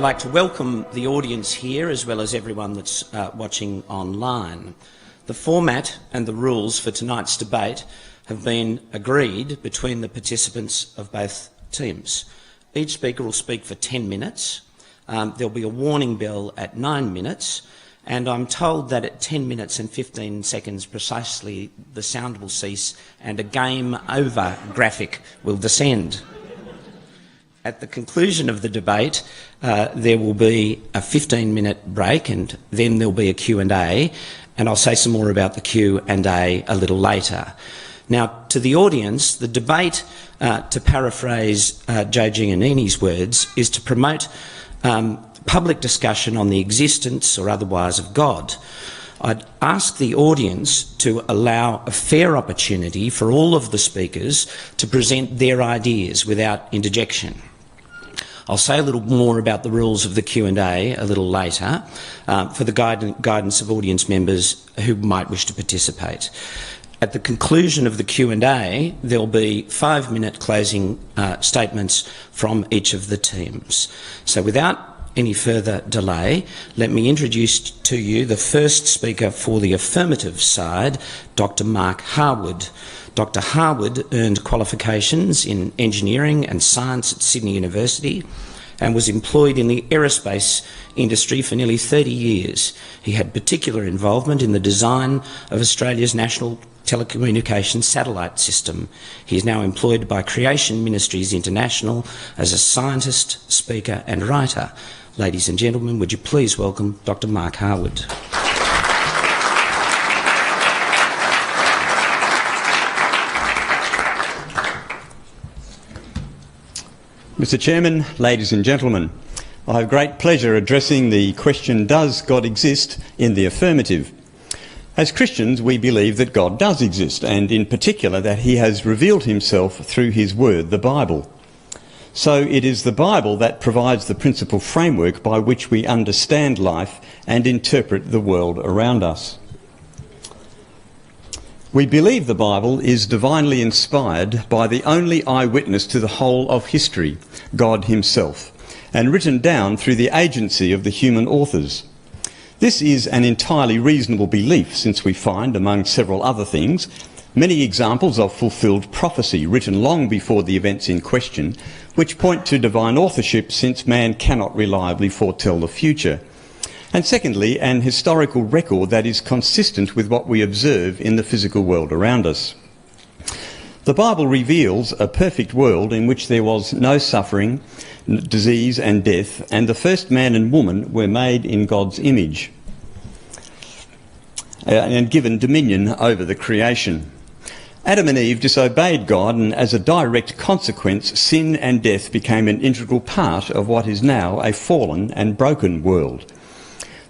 like to welcome the audience here as well as everyone that's watching online. The format and the rules for tonight's debate have been agreed between the participants of both teams. Each speaker will speak for 10 minutes. There'll be a warning bell at 9 minutes, and I'm told that at 10 minutes and 15 seconds precisely the sound will cease and a game over graphic will descend. At the conclusion of the debate, there will be a 15-minute break and then there'll be a Q&A, and I'll say some more about the Q&A a little later. Now, to the audience, the debate, to paraphrase Joe Giannini's words, is to promote public discussion on the existence or otherwise of God. I'd ask the audience to allow a fair opportunity for all of the speakers to present their ideas without interjection. I'll say a little more about the rules of the Q&A a little later for the guidance of audience members who might wish to participate. At the conclusion of the Q&A, there'll be 5-minute closing statements from each of the teams. So without any further delay, let me introduce to you the first speaker for the affirmative side, Dr. Mark Harwood. Dr. Harwood earned qualifications in engineering and science at Sydney University and was employed in the aerospace industry for nearly 30 years. He had particular involvement in the design of Australia's national telecommunications satellite system. He is now employed by Creation Ministries International as a scientist, speaker and writer. Ladies and gentlemen, would you please welcome Dr. Mark Harwood. Mr. Chairman, ladies and gentlemen, I have great pleasure addressing the question, does God exist, in the affirmative. As Christians, we believe that God does exist, and in particular that he has revealed himself through his word, the Bible. So it is the Bible that provides the principal framework by which we understand life and interpret the world around us. We believe the Bible is divinely inspired by the only eyewitness to the whole of history, God himself, and written down through the agency of the human authors. This is an entirely reasonable belief, since we find, among several other things, many examples of fulfilled prophecy written long before the events in question, which point to divine authorship, since man cannot reliably foretell the future. And secondly, an historical record that is consistent with what we observe in the physical world around us. The Bible reveals a perfect world in which there was no suffering, disease and death, and the first man and woman were made in God's image and given dominion over the creation. Adam and Eve disobeyed God, and as a direct consequence, sin and death became an integral part of what is now a fallen and broken world.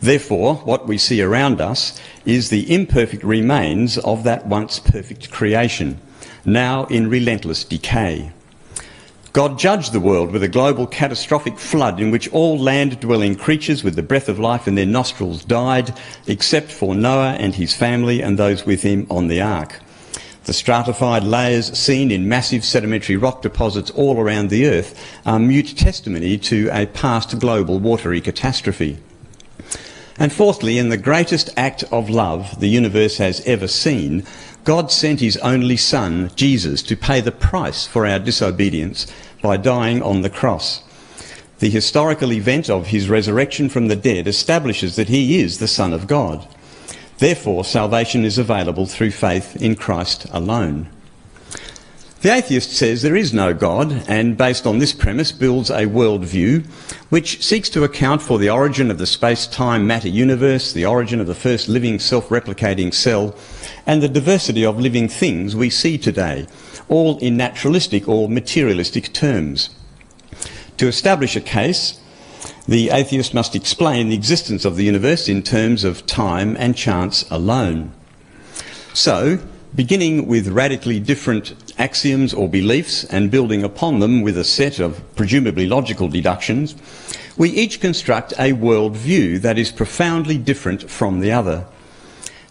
Therefore, what we see around us is the imperfect remains of that once perfect creation, now in relentless decay. God judged the world with a global catastrophic flood in which all land-dwelling creatures with the breath of life in their nostrils died, except for Noah and his family and those with him on the ark. The stratified layers seen in massive sedimentary rock deposits all around the earth are mute testimony to a past global watery catastrophe. And fourthly, in the greatest act of love the universe has ever seen, God sent his only Son, Jesus, to pay the price for our disobedience by dying on the cross. The historical event of his resurrection from the dead establishes that he is the Son of God. Therefore, salvation is available through faith in Christ alone. The atheist says there is no God, and based on this premise builds a worldview which seeks to account for the origin of the space-time matter universe, the origin of the first living self-replicating cell, and the diversity of living things we see today, all in naturalistic or materialistic terms. To establish a case, the atheist must explain the existence of the universe in terms of time and chance alone. So, beginning with radically different axioms or beliefs and building upon them with a set of presumably logical deductions, we each construct a worldview that is profoundly different from the other.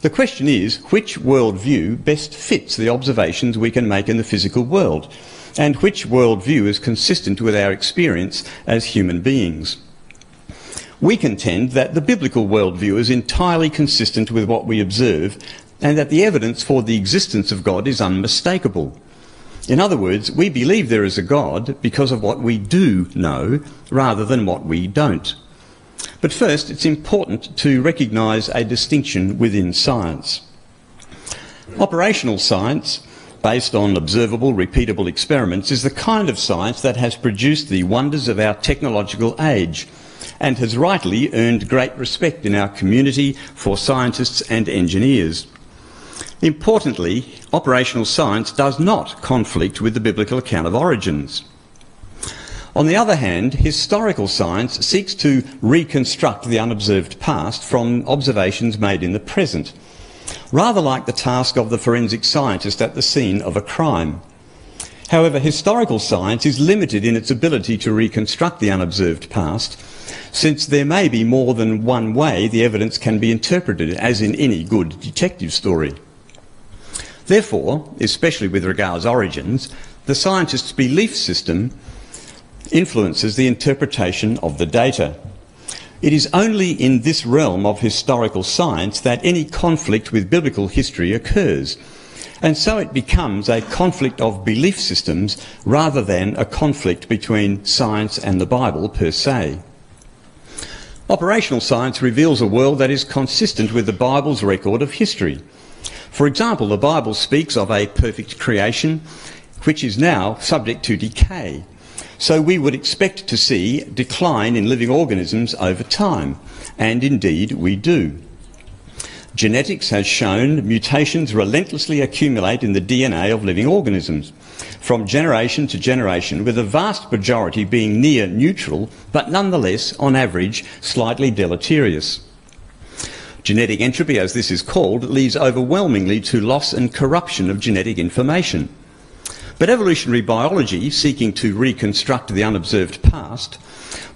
The question is, which worldview best fits the observations we can make in the physical world, and which worldview is consistent with our experience as human beings? We contend that the biblical worldview is entirely consistent with what we observe and that the evidence for the existence of God is unmistakable. In other words, we believe there is a God because of what we do know rather than what we don't. But first, it's important to recognise a distinction within science. Operational science, based on observable, repeatable experiments, is the kind of science that has produced the wonders of our technological age and has rightly earned great respect in our community for scientists and engineers. Importantly, operational science does not conflict with the biblical account of origins. On the other hand, historical science seeks to reconstruct the unobserved past from observations made in the present, rather like the task of the forensic scientist at the scene of a crime. However, historical science is limited in its ability to reconstruct the unobserved past, since there may be more than one way the evidence can be interpreted, as in any good detective story. Therefore, especially with regards to origins, the scientist's belief system influences the interpretation of the data. It is only in this realm of historical science that any conflict with biblical history occurs, and so it becomes a conflict of belief systems rather than a conflict between science and the Bible per se. Operational science reveals a world that is consistent with the Bible's record of history. For example, the Bible speaks of a perfect creation which is now subject to decay. So we would expect to see decline in living organisms over time, and indeed we do. Genetics has shown mutations relentlessly accumulate in the DNA of living organisms, from generation to generation, with a vast majority being near neutral, but nonetheless, on average, slightly deleterious. Genetic entropy, as this is called, leads overwhelmingly to loss and corruption of genetic information. But evolutionary biology, seeking to reconstruct the unobserved past,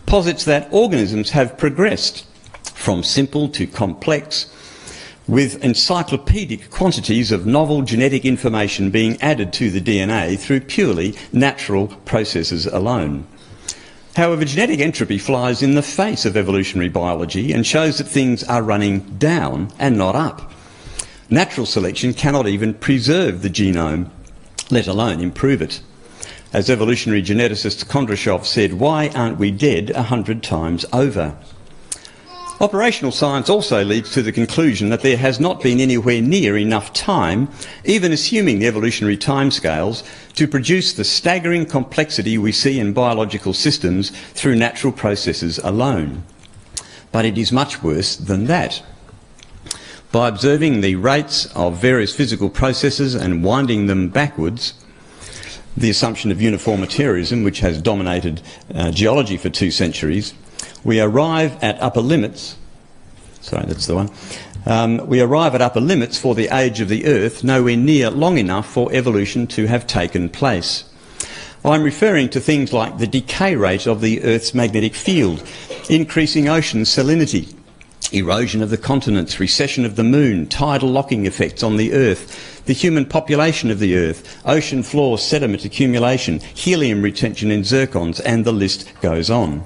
posits that organisms have progressed from simple to complex, with encyclopedic quantities of novel genetic information being added to the DNA through purely natural processes alone. However, genetic entropy flies in the face of evolutionary biology and shows that things are running down and not up. Natural selection cannot even preserve the genome, let alone improve it. As evolutionary geneticist Kondrashov said, "Why aren't we dead 100 times over?" Operational science also leads to the conclusion that there has not been anywhere near enough time, even assuming the evolutionary timescales, to produce the staggering complexity we see in biological systems through natural processes alone. But it is much worse than that. By observing the rates of various physical processes and winding them backwards, the assumption of uniformitarianism, which has dominated geology for 2 centuries, we arrive at upper limits. We arrive at upper limits for the age of the Earth, nowhere near long enough for evolution to have taken place. I'm referring to things like the decay rate of the Earth's magnetic field, increasing ocean salinity, erosion of the continents, recession of the moon, tidal locking effects on the Earth, the human population of the Earth, ocean floor sediment accumulation, helium retention in zircons, and the list goes on.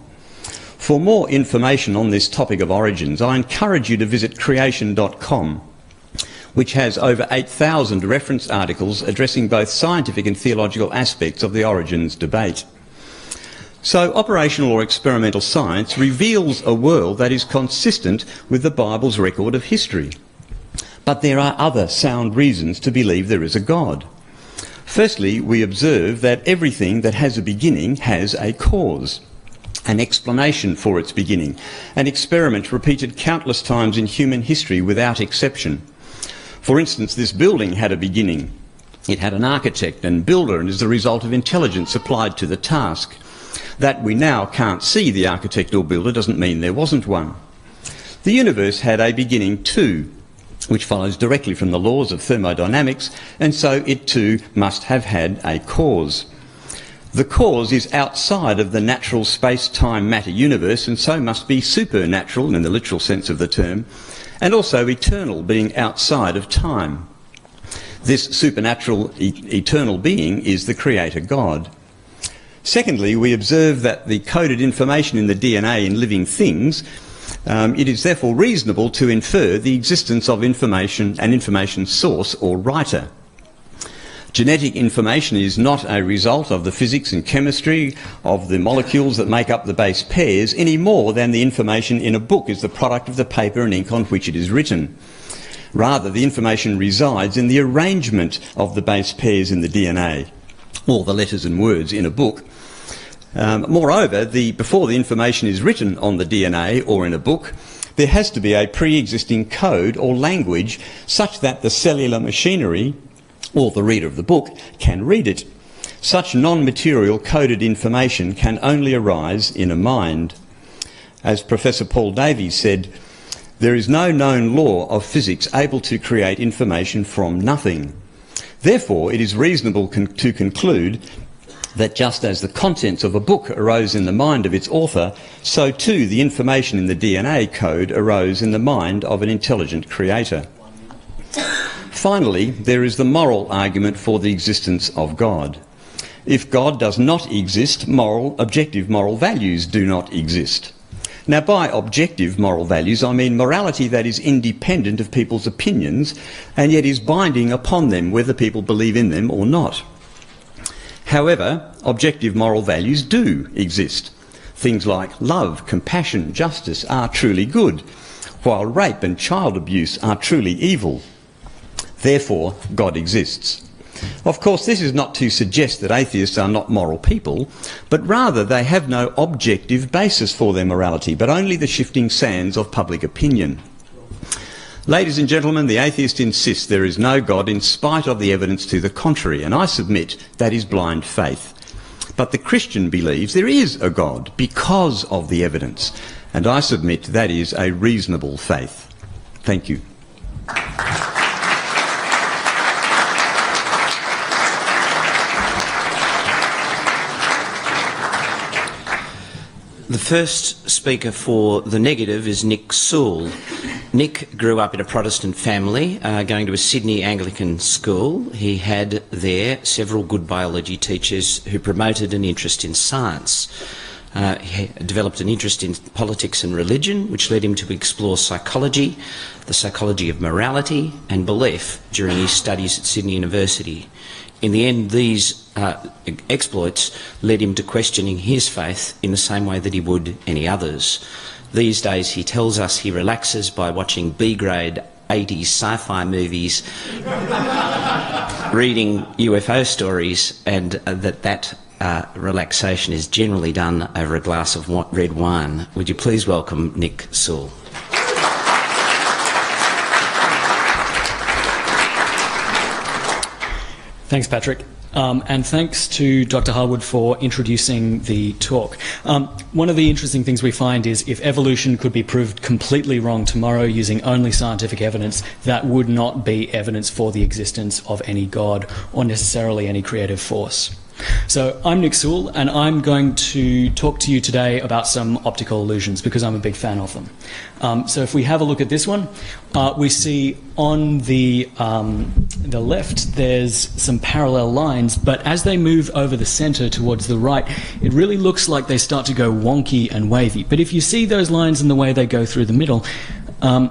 For more information on this topic of origins, I encourage you to visit creation.com, which has over 8,000 reference articles addressing both scientific and theological aspects of the origins debate. So, operational or experimental science reveals a world that is consistent with the Bible's record of history. But there are other sound reasons to believe there is a God. Firstly, we observe that everything that has a beginning has a cause, an explanation for its beginning, an experiment repeated countless times in human history without exception. For instance, this building had a beginning. It had an architect and builder and is the result of intelligence applied to the task. That we now can't see the architect or builder doesn't mean there wasn't one. The universe had a beginning too, which follows directly from the laws of thermodynamics, and so it too must have had a cause. The cause is outside of the natural space-time matter universe and so must be supernatural in the literal sense of the term, and also eternal, being outside of time. This supernatural eternal being is the Creator God. Secondly, we observe that the coded information in the DNA in living things, it is therefore reasonable to infer the existence of information, an information source or writer. Genetic information is not a result of the physics and chemistry of the molecules that make up the base pairs any more than the information in a book is the product of the paper and ink on which it is written. Rather, the information resides in the arrangement of the base pairs in the DNA, or the letters and words in a book. Moreover, before the information is written on the DNA or in a book, there has to be a pre-existing code or language such that the cellular machinery or the reader of the book can read it. Such non-material coded information can only arise in a mind. As Professor Paul Davies said, there is no known law of physics able to create information from nothing. Therefore, it is reasonable to conclude that just as the contents of a book arose in the mind of its author, so too the information in the DNA code arose in the mind of an intelligent creator. Finally, there is the moral argument for the existence of God. If God does not exist, objective moral values do not exist. Now, by objective moral values, I mean morality that is independent of people's opinions and yet is binding upon them, whether people believe in them or not. However, objective moral values do exist. Things like love, compassion, justice are truly good, while rape and child abuse are truly evil. Therefore, God exists. Of course, this is not to suggest that atheists are not moral people, but rather they have no objective basis for their morality, but only the shifting sands of public opinion. Ladies and gentlemen, the atheist insists there is no God in spite of the evidence to the contrary, and I submit that is blind faith. But the Christian believes there is a God because of the evidence, and I submit that is a reasonable faith. Thank you. The first speaker for the negative is Nick Sewell. Nick grew up in a Protestant family, going to a Sydney Anglican school. He had there several good biology teachers who promoted an interest in science. He developed an interest in politics and religion, which led him to explore psychology, the psychology of morality and belief during his studies at Sydney University. In the end, these exploits led him to questioning his faith in the same way that he would any others. These days, he tells us he relaxes by watching B-grade 80s sci-fi movies, reading UFO stories, and that relaxation is generally done over a glass of red wine. Would you please welcome Nick Sewell? Thanks, Patrick. And thanks to Dr. Harwood for introducing the talk. One of the interesting things we find is if evolution could be proved completely wrong tomorrow using only scientific evidence, that would not be evidence for the existence of any God or necessarily any creative force. So I'm Nick Sewell, and I'm going to talk to you today about some optical illusions because I'm a big fan of them. So if we have a look at this one, we see on the left there's some parallel lines, but as they move over the centre towards the right, it really looks like they start to go wonky and wavy. But if you see those lines and the way they go through the middle,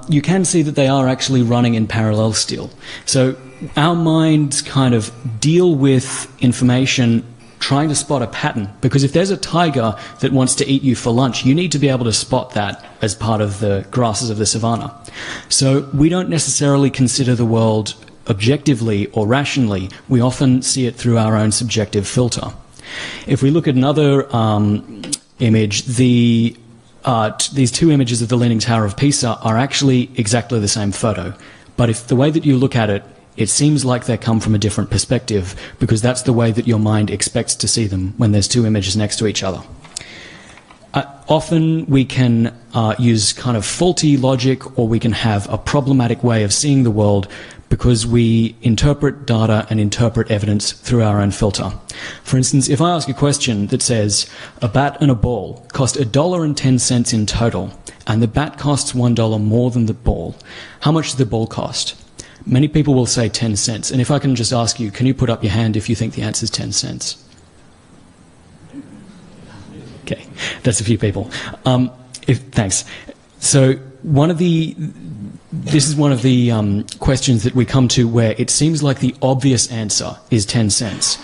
you can see that they are actually running in parallel still. So our minds kind of deal with information trying to spot a pattern, because if there's a tiger that wants to eat you for lunch, you need to be able to spot that as part of the grasses of the savannah. So we don't necessarily consider the world objectively or rationally. We often see it through our own subjective filter. If we look at another image, these two images of the Leaning Tower of Pisa are actually exactly the same photo. But if the way that you look at it, it seems like they come from a different perspective, because that's the way that your mind expects to see them when there's two images next to each other. Often we can use kind of faulty logic, or we can have a problematic way of seeing the world because we interpret data and interpret evidence through our own filter. For instance, if I ask a question that says, a bat and a ball cost $1.10 in total, and the bat costs $1 more than the ball, how much does the ball cost? Many people will say 10 cents. And if I can just ask you, can you put up your hand if you think the answer is 10 cents? Okay, that's a few people. Thanks. So this is one of the questions that we come to where it seems like the obvious answer is 10 cents.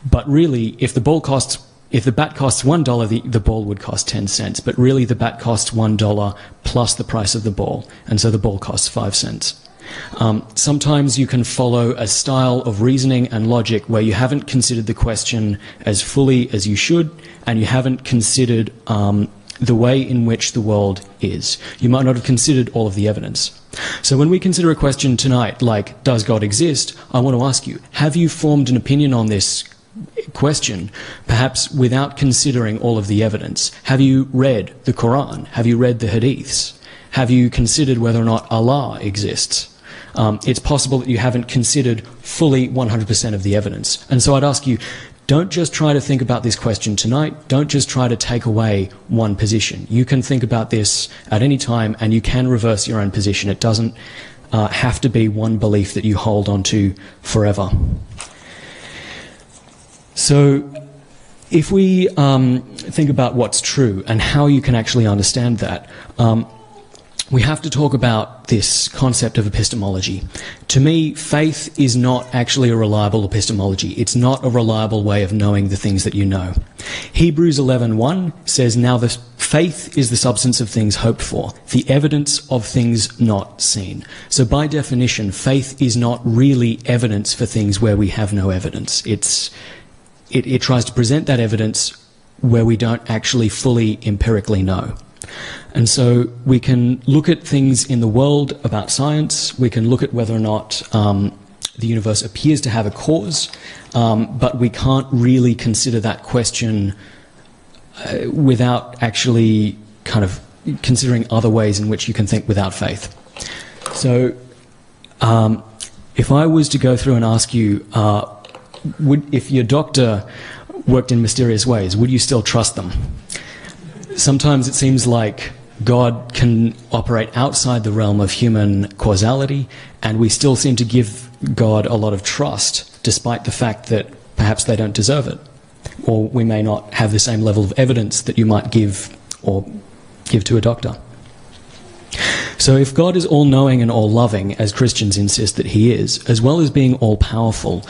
But really, if the bat costs $1, the ball would cost 10 cents. But really, the bat costs $1 plus the price of the ball, and so the ball costs 5 cents. Sometimes you can follow a style of reasoning and logic where you haven't considered the question as fully as you should, and you haven't considered the way in which the world is. You might not have considered all of the evidence. So when we consider a question tonight, like, does God exist? I want to ask you, have you formed an opinion on this question, perhaps without considering all of the evidence? Have you read the Quran? Have you read the Hadiths? Have you considered whether or not Allah exists? It's possible that you haven't considered fully 100% of the evidence. And so I'd ask you, don't just try to think about this question tonight. Don't just try to take away one position. You can think about this at any time, and you can reverse your own position. It doesn't have to be one belief that you hold on to forever. So if we think about what's true and how you can actually understand that, we have to talk about this concept of epistemology. To me, faith is not actually a reliable epistemology. It's not a reliable way of knowing the things that you know. Hebrews 11:1 says, "Now the faith is the substance of things hoped for, the evidence of things not seen." So by definition, faith is not really evidence for things where we have no evidence. It tries to present that evidence where we don't actually fully empirically know. And so we can look at things in the world about science, we can look at whether or not the universe appears to have a cause, but we can't really consider that question without actually kind of considering other ways in which you can think without faith. So if I was to go through and ask you, if your doctor worked in mysterious ways, would you still trust them? Sometimes it seems like God can operate outside the realm of human causality, and we still seem to give God a lot of trust, despite the fact that perhaps they don't deserve it. Or we may not have the same level of evidence that you might give to a doctor. So if God is all-knowing and all-loving, as Christians insist that he is, as well as being all-powerful,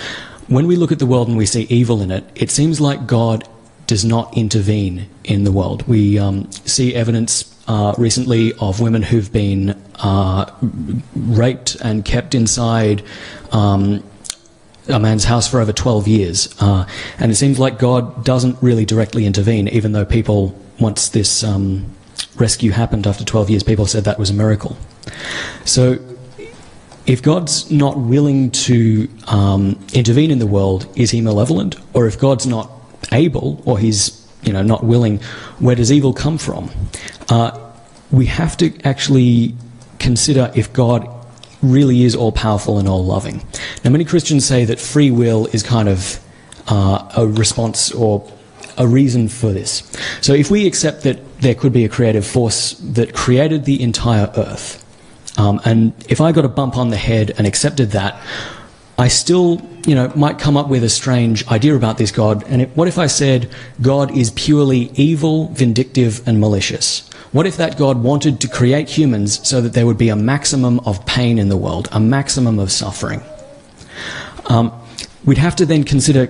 when we look at the world and we see evil in it, it seems like God does not intervene in the world. We see evidence recently of women who've been raped and kept inside a man's house for over 12 years. And it seems like God doesn't really directly intervene, even though people, once this rescue happened after 12 years, people said that was a miracle. So if God's not willing to intervene in the world, is he malevolent? Or if God's not able, or he's not willing, where does evil come from? We have to actually consider if God really is all-powerful and all-loving. Now, many Christians say that free will is kind of a response or a reason for this. So if we accept that there could be a creative force that created the entire earth, and if I got a bump on the head and accepted that, I still, might come up with a strange idea about this God. And what if I said God is purely evil, vindictive, and malicious? What if that God wanted to create humans so that there would be a maximum of pain in the world, a maximum of suffering? We'd have to then consider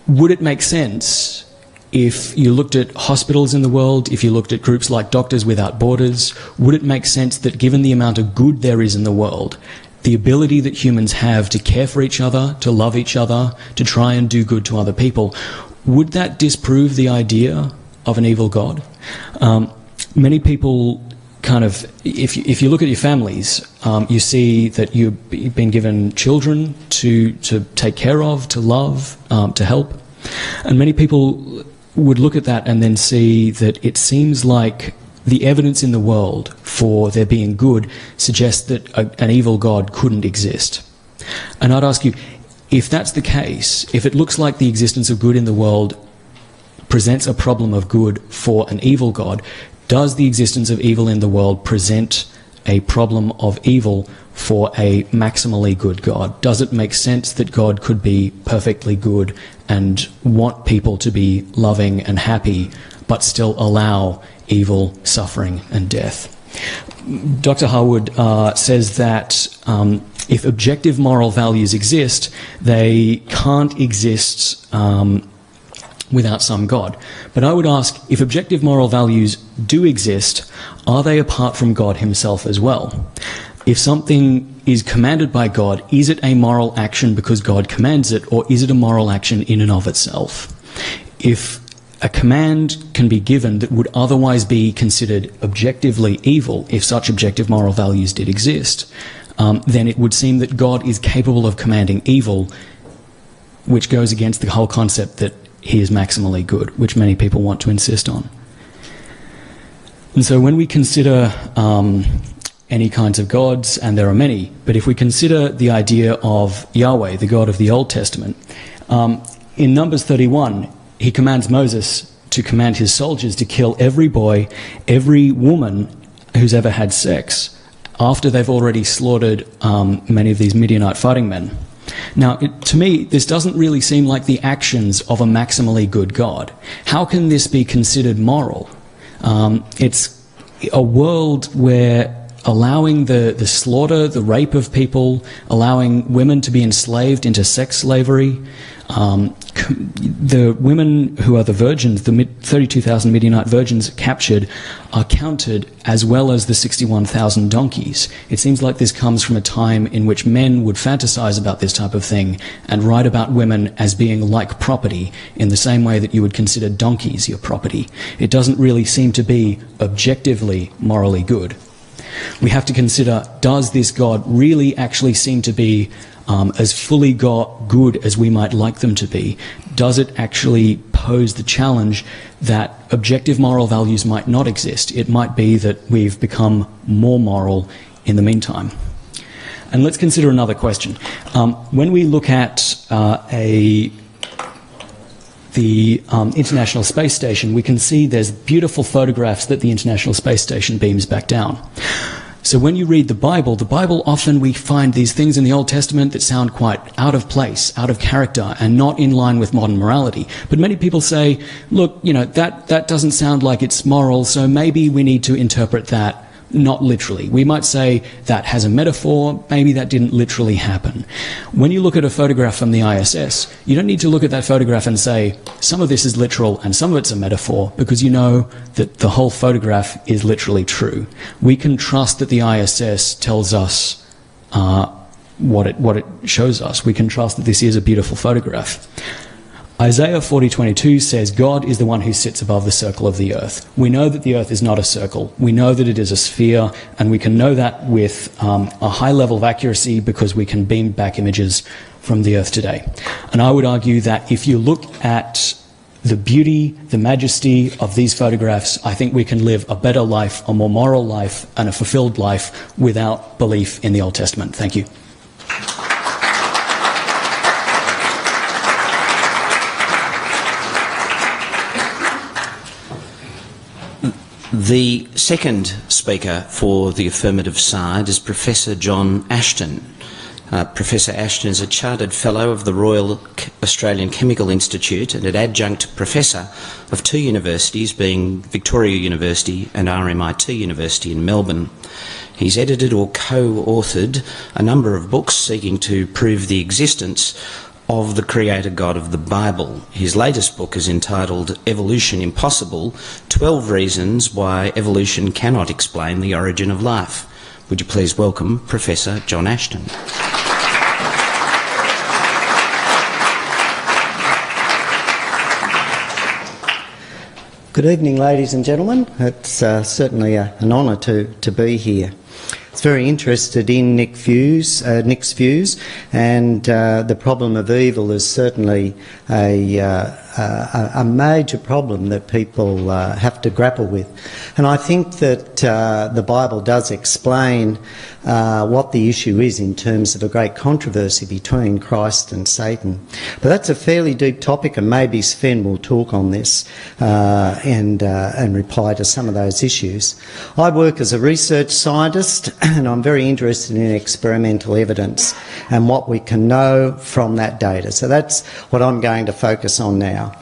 would it make sense if you looked at hospitals in the world, if you looked at groups like Doctors Without Borders, would it make sense that given the amount of good there is in the world, the ability that humans have to care for each other, to love each other, to try and do good to other people, would that disprove the idea of an evil God? Many people if you look at your families, you see that you've been given children to take care of, to love, to help. And many people would look at that and then see that it seems like the evidence in the world for there being good suggests that an evil God couldn't exist. And I'd ask you, if that's the case, if it looks like the existence of good in the world presents a problem of good for an evil God, does the existence of evil in the world present a problem of evil for a maximally good God? Does it make sense that God could be perfectly good and want people to be loving and happy, but still allow evil, suffering, and death. Dr. Harwood says that if objective moral values exist, they can't exist without some God. But I would ask, if objective moral values do exist, are they apart from God himself as well? If something is commanded by God, is it a moral action because God commands it, or is it a moral action in and of itself? If a command can be given that would otherwise be considered objectively evil, if such objective moral values did exist, then it would seem that God is capable of commanding evil, which goes against the whole concept that he is maximally good, which many people want to insist on. And so when we consider any kinds of gods, and there are many, but if we consider the idea of Yahweh, the God of the Old Testament, in Numbers 31, he commands Moses to command his soldiers to kill every boy, every woman who's ever had sex, after they've already slaughtered many of these Midianite fighting men. Now, to me, this doesn't really seem like the actions of a maximally good God. How can this be considered moral? It's a world where allowing the slaughter, the rape of people, allowing women to be enslaved into sex slavery, the women who are the virgins, the 32,000 Midianite virgins captured, are counted as well as the 61,000 donkeys. It seems like this comes from a time in which men would fantasize about this type of thing and write about women as being like property in the same way that you would consider donkeys your property. It doesn't really seem to be objectively morally good. We have to consider, does this God really actually seem to be as fully good as we might like them to be? Does it actually pose the challenge that objective moral values might not exist? It might be that we've become more moral in the meantime. And let's consider another question. When we look at the International Space Station, we can see there's beautiful photographs that the International Space Station beams back down. So when you read the Bible often we find these things in the Old Testament that sound quite out of place, out of character, and not in line with modern morality. But many people say, look, that doesn't sound like it's moral, so maybe we need to interpret that not literally. We might say that has a metaphor, maybe that didn't literally happen. When you look at a photograph from the ISS, you don't need to look at that photograph and say, some of this is literal and some of it's a metaphor, because you know that the whole photograph is literally true. We can trust that the ISS tells us what it shows us. We can trust that this is a beautiful photograph. Isaiah 40:22 says, God is the one who sits above the circle of the earth. We know that the earth is not a circle. We know that it is a sphere, and we can know that with a high level of accuracy because we can beam back images from the earth today. And I would argue that if you look at the beauty, the majesty of these photographs, I think we can live a better life, a more moral life, and a fulfilled life without belief in the Old Testament. Thank you. The second speaker for the affirmative side is Professor John Ashton. Professor Ashton is a Chartered Fellow of the Royal Australian Chemical Institute and an Adjunct Professor of two universities, being Victoria University and RMIT University in Melbourne. He's edited or co-authored a number of books seeking to prove the existence of the Creator God of the Bible. His latest book is entitled Evolution Impossible: 12 Reasons Why Evolution Cannot Explain the Origin of Life. Would you please welcome Professor John Ashton. Good evening, ladies and gentlemen. It's certainly an honour to be here. It's very interested in Nick's views, and the problem of evil is certainly a major problem that people have to grapple with. And I think that the Bible does explain what the issue is in terms of a great controversy between Christ and Satan. But that's a fairly deep topic, and maybe Sven will talk on this and reply to some of those issues. I work as a research scientist, and I'm very interested in experimental evidence and what we can know from that data. So that's what I'm going to focus on now.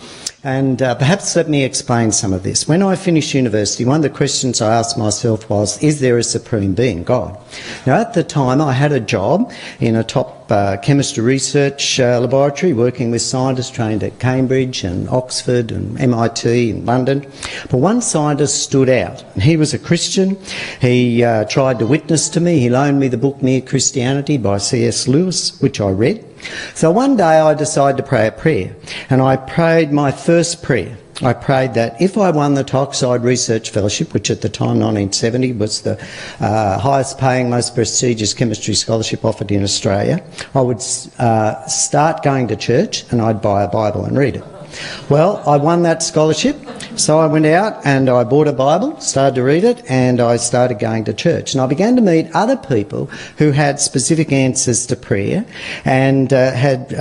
And perhaps let me explain some of this. When I finished university, one of the questions I asked myself was, is there a supreme being, God? Now, at the time, I had a job in a top chemistry research laboratory working with scientists trained at Cambridge and Oxford and MIT and London. But one scientist stood out. He was a Christian. He tried to witness to me. He loaned me the book Mere Christianity by C.S. Lewis, which I read. So one day I decided to pray a prayer, and I prayed my first prayer. I prayed that if I won the Toxide Research Fellowship, which at the time, 1970, was the highest paying, most prestigious chemistry scholarship offered in Australia, I would start going to church and I'd buy a Bible and read it. Well, I won that scholarship, so I went out and I bought a Bible, started to read it, and I started going to church. And I began to meet other people who had specific answers to prayer and had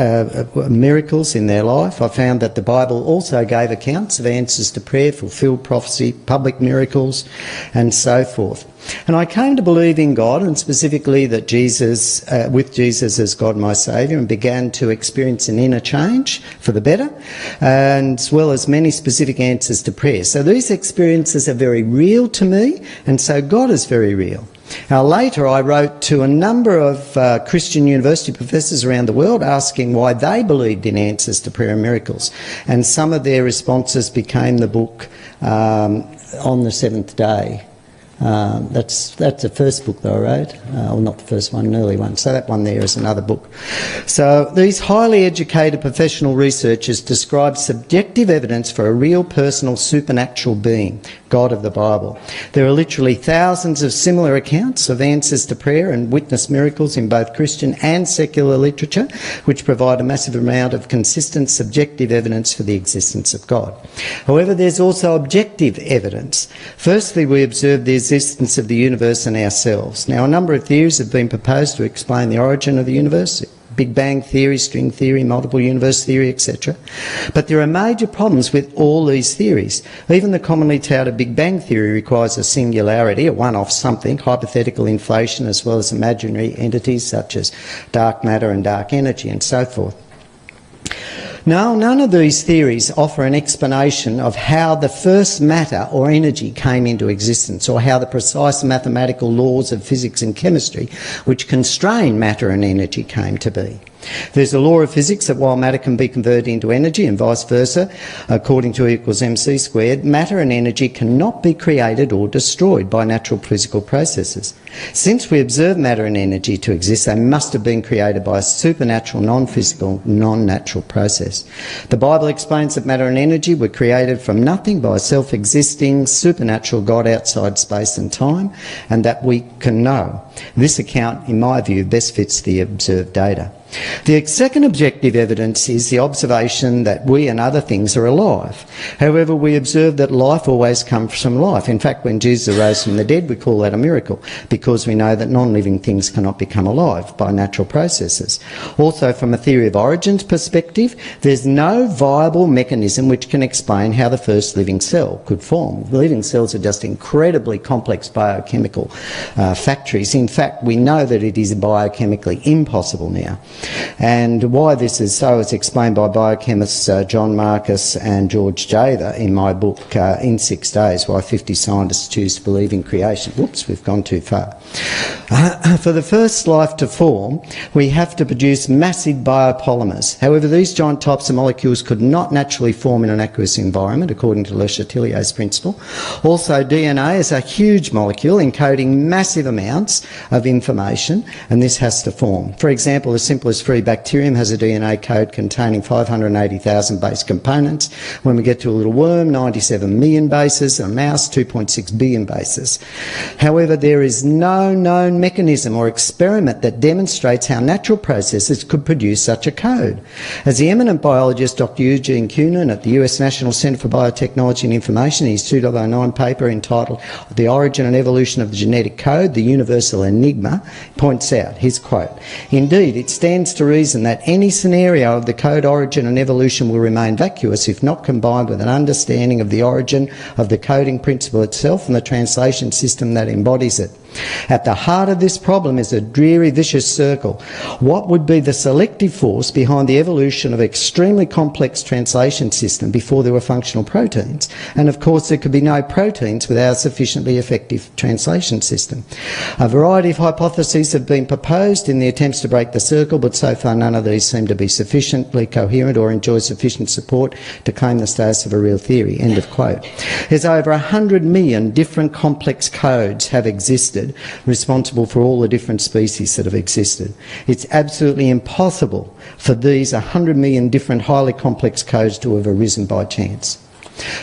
miracles in their life. I found that the Bible also gave accounts of answers to prayer, fulfilled prophecy, public miracles, and so forth. And I came to believe in God, and specifically that Jesus, with Jesus as God my Saviour, and began to experience an inner change for the better, and as well as many specific answers to prayer. So these experiences are very real to me, and so God is very real. Now, later I wrote to a number of Christian university professors around the world asking why they believed in answers to prayer and miracles. And some of their responses became the book On the Seventh Day. That's the first book that I wrote, or not the first one, an early one. So that one there is another book. So these highly educated professional researchers describe subjective evidence for a real personal supernatural being, God of the Bible. There are literally thousands of similar accounts of answers to prayer and witness miracles in both Christian and secular literature, which provide a massive amount of consistent subjective evidence for the existence of God. However, there's also objective evidence. Firstly, we observe the existence of the universe and ourselves. Now, a number of theories have been proposed to explain the origin of the universe. Big Bang theory, string theory, multiple universe theory, etc. But there are major problems with all these theories. Even the commonly touted Big Bang theory requires a singularity, a one-off something, hypothetical inflation, as well as imaginary entities such as dark matter and dark energy and so forth. Now, none of these theories offer an explanation of how the first matter or energy came into existence, or how the precise mathematical laws of physics and chemistry which constrain matter and energy came to be. There's a law of physics that while matter can be converted into energy and vice versa, according to E equals mc squared, matter and energy cannot be created or destroyed by natural physical processes. Since we observe matter and energy to exist, they must have been created by a supernatural, non-physical, non-natural process. The Bible explains that matter and energy were created from nothing by a self-existing, supernatural God outside space and time, and that we can know. This account, in my view, best fits the observed data. The second objective evidence is the observation that we and other things are alive. However, we observe that life always comes from life. In fact, when Jesus arose from the dead, we call that a miracle, because we know that non-living things cannot become alive by natural processes. Also, from a theory of origins perspective, there's no viable mechanism which can explain how the first living cell could form. Living cells are just incredibly complex biochemical factories. In fact, we know that it is biochemically impossible now. And why this is so is explained by biochemists John Marcus and George Jather in my book In 6 Days, Why 50 Scientists Choose to Believe in Creation. Whoops, we've gone too far. For the first life to form, we have to produce massive biopolymers. However, these giant types of molecules could not naturally form in an aqueous environment, according to Le Chatelier's principle. Also, DNA is a huge molecule encoding massive amounts of information, and this has to form. For example, the simplest free bacterium has a DNA code containing 580,000 base components. When we get to a little worm, 97 million bases, a mouse, 2.6 billion bases. However, there is no known mechanism or experiment that demonstrates how natural processes could produce such a code. As the eminent biologist Dr. Eugene Koonin at the US National Centre for Biotechnology and Information in his 2009 paper entitled The Origin and Evolution of the Genetic Code, the Universal Enigma, points out, his quote, "Indeed, it stands to reason that any scenario of the code origin and evolution will remain vacuous if not combined with an understanding of the origin of the coding principle itself and the translation system that embodies it. At the heart of this problem is a dreary, vicious circle. What would be the selective force behind the evolution of an extremely complex translation system before there were functional proteins? And of course there could be no proteins without a sufficiently effective translation system. A variety of hypotheses have been proposed in the attempts to break the circle, but so far none of these seem to be sufficiently coherent or enjoy sufficient support to claim the status of a real theory. End of quote. There's over 100 million different complex codes have existed, responsible for all the different species that have existed. It's absolutely impossible for these 100 million different highly complex codes to have arisen by chance.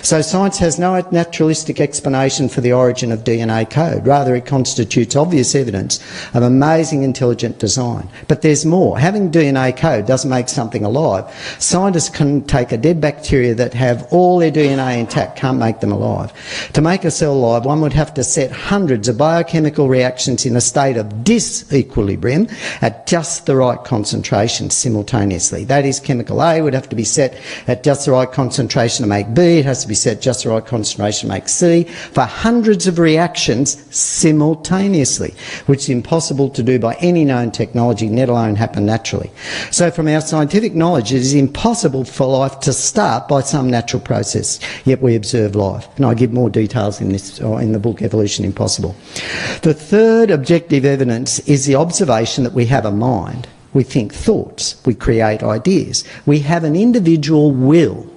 So science has no naturalistic explanation for the origin of DNA code. Rather, it constitutes obvious evidence of amazing intelligent design. But there's more. Having DNA code doesn't make something alive. Scientists can take a dead bacteria that have all their DNA intact, can't make them alive. To make a cell alive, one would have to set hundreds of biochemical reactions in a state of disequilibrium at just the right concentration simultaneously. That is, chemical A would have to be set at just the right concentration to make B. It has to be set just the right concentration to make C, for hundreds of reactions simultaneously, which is impossible to do by any known technology, let alone happen naturally. So from our scientific knowledge, it is impossible for life to start by some natural process, yet we observe life. And I give more details in this, or in the book Evolution Impossible. The third objective evidence is the observation that we have a mind. We think thoughts, we create ideas, we have an individual will.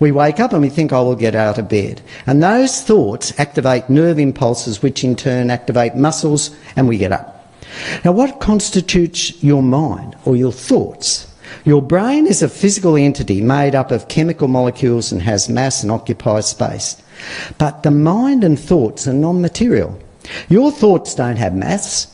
We wake up and we think, I will get out of bed. And those thoughts activate nerve impulses, which in turn activate muscles, and we get up. Now, what constitutes your mind or your thoughts? Your brain is a physical entity made up of chemical molecules and has mass and occupies space. But the mind and thoughts are non-material. Your thoughts don't have mass.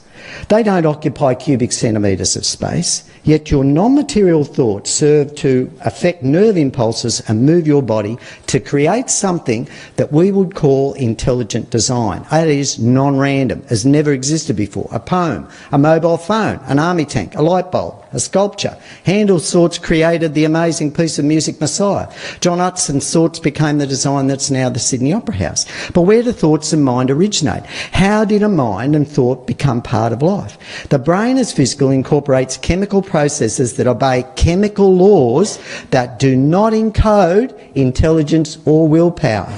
They don't occupy cubic centimetres of space, yet your non-material thoughts serve to affect nerve impulses and move your body to create something that we would call intelligent design. That is non-random, has never existed before. A poem, a mobile phone, an army tank, a light bulb, a sculpture. Handel's thoughts created the amazing piece of music Messiah. John Hudson's thoughts became the design that's now the Sydney Opera House. But where do thoughts and mind originate? How did a mind and thought become part of life? The brain as physical incorporates chemical processes that obey chemical laws that do not encode intelligence or willpower.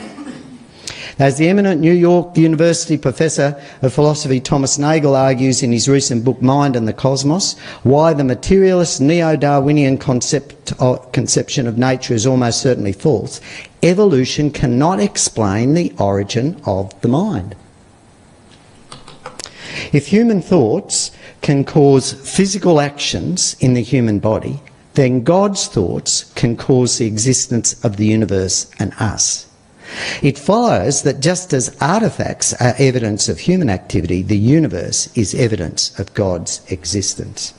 As the eminent New York University professor of philosophy Thomas Nagel argues in his recent book Mind and the Cosmos, why the materialist neo-Darwinian conception of nature is almost certainly false, evolution cannot explain the origin of the mind. If human thoughts can cause physical actions in the human body, then God's thoughts can cause the existence of the universe and us. It follows that just as artefacts are evidence of human activity, the universe is evidence of God's existence.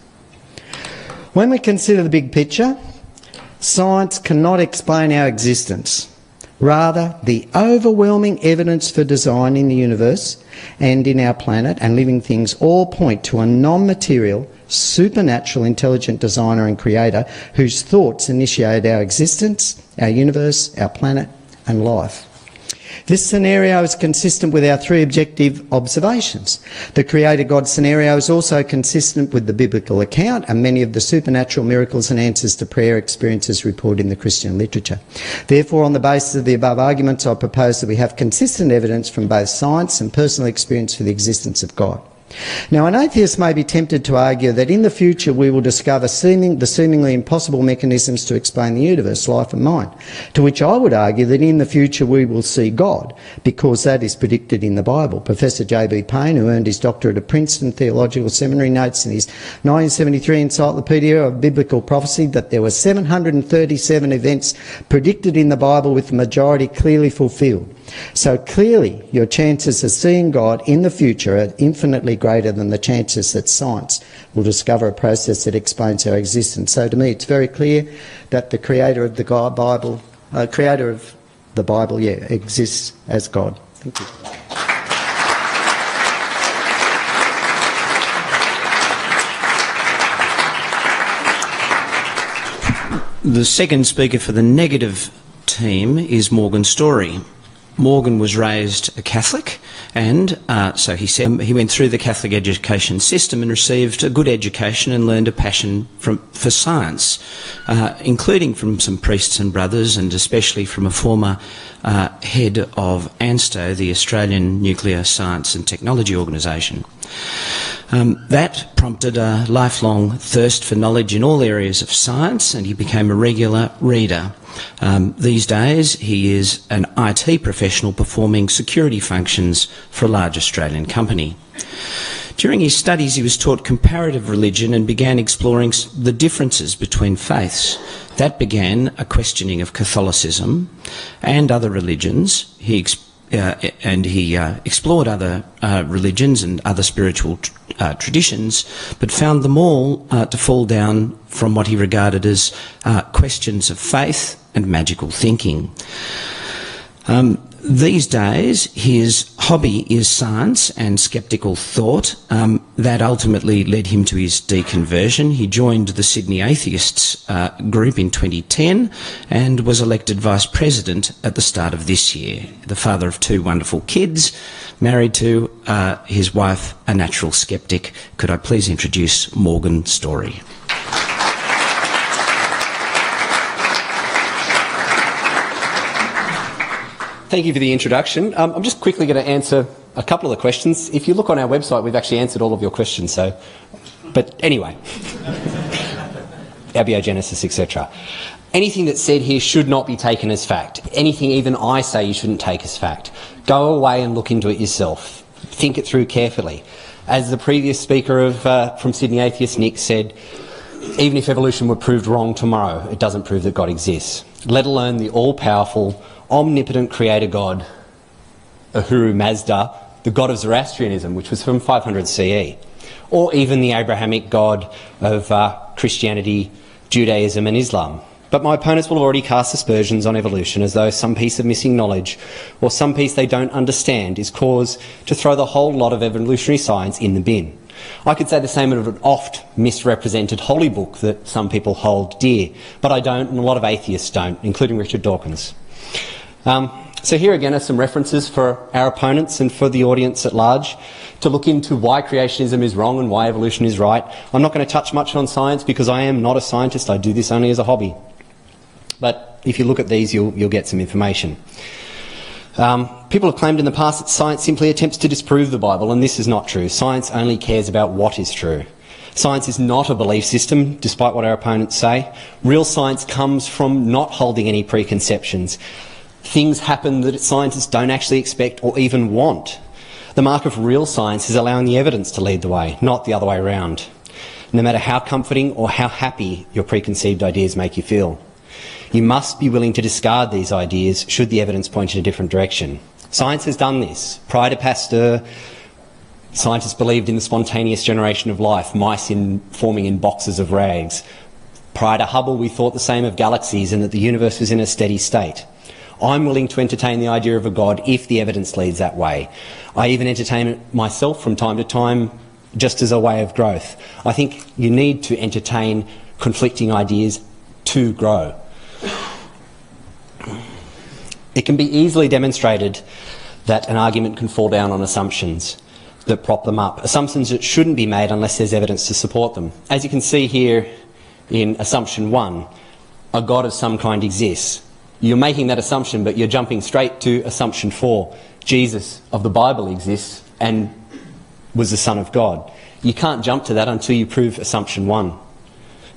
When we consider the big picture, science cannot explain our existence. Rather, the overwhelming evidence for design in the universe and in our planet and living things all point to a non-material, supernatural, intelligent designer and creator whose thoughts initiate our existence, our universe, our planet and life. This scenario is consistent with our three objective observations. The Creator God scenario is also consistent with the biblical account and many of the supernatural miracles and answers to prayer experiences reported in the Christian literature. Therefore, on the basis of the above arguments, I propose that we have consistent evidence from both science and personal experience for the existence of God. Now, an atheist may be tempted to argue that in the future we will discover the seemingly impossible mechanisms to explain the universe, life and mind, to which I would argue that in the future we will see God, because that is predicted in the Bible. Professor J.B. Payne, who earned his doctorate at Princeton Theological Seminary, notes in his 1973 Encyclopedia of Biblical Prophecy that there were 737 events predicted in the Bible, with the majority clearly fulfilled. So clearly your chances of seeing God in the future are infinitely greater than the chances that science will discover a process that explains our existence. So to me it's very clear that the creator of the Bible, exists as God. Thank you. The second speaker for the negative team is Morgan Storey. Morgan was raised a Catholic And so he said he went through the Catholic education system and received a good education and learned a passion for science, including from some priests and brothers, and especially from a former head of ANSTO, the Australian Nuclear Science and Technology Organisation. That prompted a lifelong thirst for knowledge in all areas of science, and he became a regular reader. These days, he is an IT professional performing security functions for a large Australian company. During his studies, he was taught comparative religion and began exploring the differences between faiths. That began a questioning of Catholicism and other religions. He explored other religions and other spiritual traditions, but found them all to fall down from what he regarded as questions of faith and magical thinking. These days, his hobby is science and sceptical thought. That ultimately led him to his deconversion. He joined the Sydney Atheists group in 2010 and was elected Vice President at the start of this year. The father of 2 wonderful kids, married to his wife, a natural sceptic. Could I please introduce Morgan Story? Thank you for the introduction. I'm just quickly going to answer a couple of the questions. If you look on our website, we've actually answered all of your questions. But anyway, abiogenesis, etc. Anything that's said here should not be taken as fact. Anything even I say you shouldn't take as fact. Go away and look into it yourself. Think it through carefully. As the previous speaker from Sydney Atheist, Nick, said, even if evolution were proved wrong tomorrow, it doesn't prove that God exists, let alone the all-powerful, omnipotent creator God, Ahura Mazda, the god of Zoroastrianism, which was from 500 CE, or even the Abrahamic God of Christianity, Judaism and Islam. But my opponents will already cast aspersions on evolution as though some piece of missing knowledge or some piece they don't understand is cause to throw the whole lot of evolutionary science in the bin. I could say the same of an oft misrepresented holy book that some people hold dear, but I don't, and a lot of atheists don't, including Richard Dawkins. So here again are some references for our opponents and for the audience at large to look into why creationism is wrong and why evolution is right. I'm not going to touch much on science because I am not a scientist. I do this only as a hobby. But if you look at these, you'll get some information. People have claimed in the past that science simply attempts to disprove the Bible, and this is not true. Science only cares about what is true. Science is not a belief system, despite what our opponents say. Real science comes from not holding any preconceptions. Things happen that scientists don't actually expect or even want. The mark of real science is allowing the evidence to lead the way, not the other way around, no matter how comforting or how happy your preconceived ideas make you feel. You must be willing to discard these ideas should the evidence point in a different direction. Science has done this. Prior to Pasteur, scientists believed in the spontaneous generation of life, mice forming in boxes of rags. Prior to Hubble, we thought the same of galaxies and that the universe was in a steady state. I'm willing to entertain the idea of a God if the evidence leads that way. I even entertain it myself from time to time just as a way of growth. I think you need to entertain conflicting ideas to grow. It can be easily demonstrated that an argument can fall down on assumptions that prop them up, assumptions that shouldn't be made unless there's evidence to support them. As you can see here in assumption 1, a God of some kind exists. You're making that assumption, but you're jumping straight to assumption 4. Jesus of the Bible exists and was the Son of God. You can't jump to that until you prove assumption 1.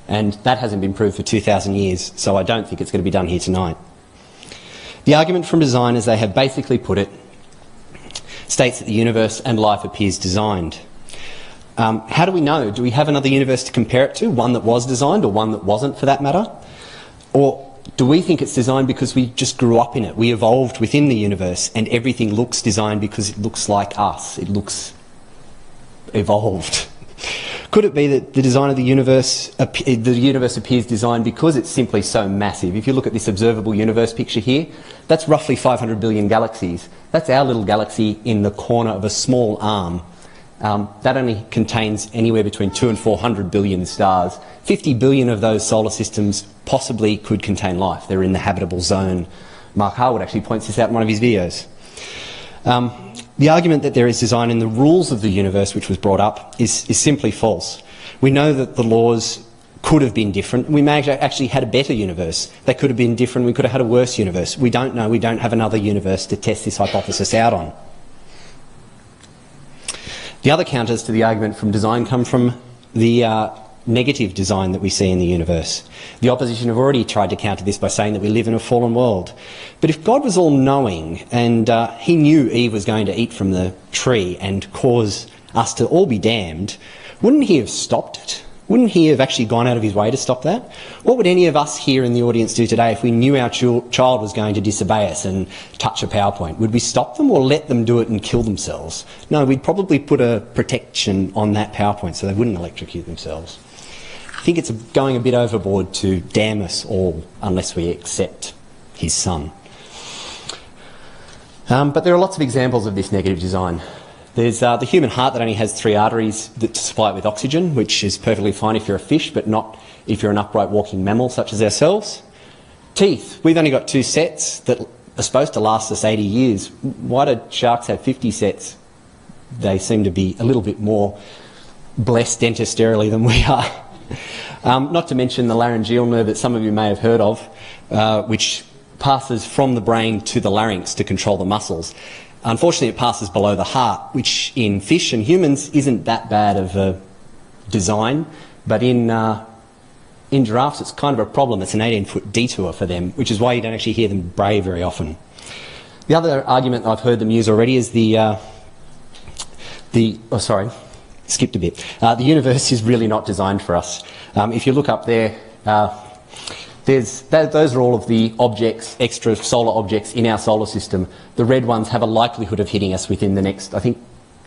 And that hasn't been proved for 2,000 years, so I don't think it's going to be done here tonight. The argument from design, as they have basically put it, states that the universe and life appears designed. How do we know? Do we have another universe to compare it to? One that was designed or one that wasn't, for that matter? Or do we think it's designed because we just grew up in it? We evolved within the universe and everything looks designed because it looks like us. It looks evolved. Could it be that the design of the universe appears designed because it's simply so massive? If you look at this observable universe picture here, that's roughly 500 billion galaxies. That's our little galaxy in the corner of a small arm. That only contains anywhere between 200 and 400 billion stars. 50 billion of those solar systems possibly could contain life. They're in the habitable zone. Mark Harwood actually points this out in one of his videos. The argument that there is design in the rules of the universe, which was brought up, is simply false. We know that the laws could have been different. We may have actually had a better universe. They could have been different. We could have had a worse universe. We don't know. We don't have another universe to test this hypothesis out on. The other counters to the argument from design come from the negative design that we see in the universe. The opposition have already tried to counter this by saying that we live in a fallen world. But if God was all-knowing and he knew Eve was going to eat from the tree and cause us to all be damned, wouldn't he have stopped it? Wouldn't he have actually gone out of his way to stop that? What would any of us here in the audience do today if we knew our child was going to disobey us and touch a PowerPoint? Would we stop them or let them do it and kill themselves? No, we'd probably put a protection on that PowerPoint so they wouldn't electrocute themselves. I think it's going a bit overboard to damn us all unless we accept his son. But there are lots of examples of this negative design. There's the human heart that only has 3 arteries that supply it with oxygen, which is perfectly fine if you're a fish, but not if you're an upright walking mammal such as ourselves. Teeth. We've only got 2 sets that are supposed to last us 80 years. Why do sharks have 50 sets? They seem to be a little bit more blessed dentistarially than we are. Not to mention the laryngeal nerve that some of you may have heard of, which passes from the brain to the larynx to control the muscles. Unfortunately, it passes below the heart, which in fish and humans isn't that bad of a design, but in giraffes it's kind of a problem. It's an 18-foot detour for them, which is why you don't actually hear them bray very often. The other argument I've heard them use already is the universe is really not designed for us. If you look up there, those are all of the objects, extra solar objects in our solar system. The red ones have a likelihood of hitting us within the next, I think,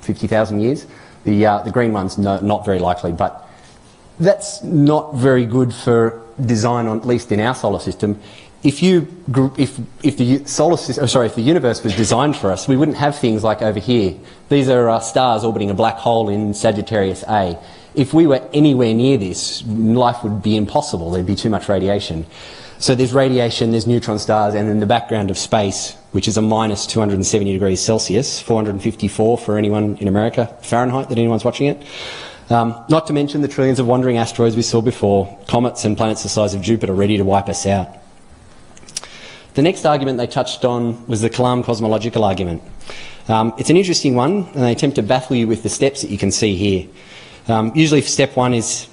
50,000 years. The green ones, no, not very likely, but that's not very good for design, at least in our solar system. If the universe was designed for us, we wouldn't have things like over here. These are stars orbiting a black hole in Sagittarius A. If we were anywhere near this, life would be impossible. There'd be too much radiation. So there's radiation, there's neutron stars, and in the background of space, which is a minus 270 degrees Celsius, 454 for anyone in America, Fahrenheit, that anyone's watching it. Not to mention the trillions of wandering asteroids we saw before, comets and planets the size of Jupiter ready to wipe us out. The next argument they touched on was the Kalam cosmological argument. It's an interesting one, and they attempt to baffle you with the steps that you can see here. Usually step 1 is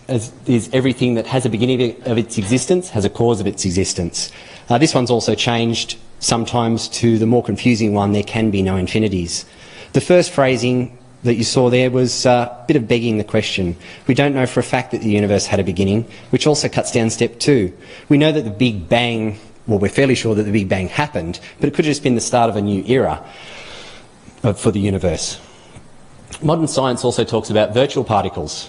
everything that has a beginning of its existence, has a cause of its existence. This one's also changed sometimes to the more confusing one, there can be no infinities. The first phrasing that you saw there was a bit of begging the question. We don't know for a fact that the universe had a beginning, which also cuts down step 2. We know that the Big Bang, well, we're fairly sure that the Big Bang happened, but it could have just been the start of a new era for the universe. Modern science also talks about virtual particles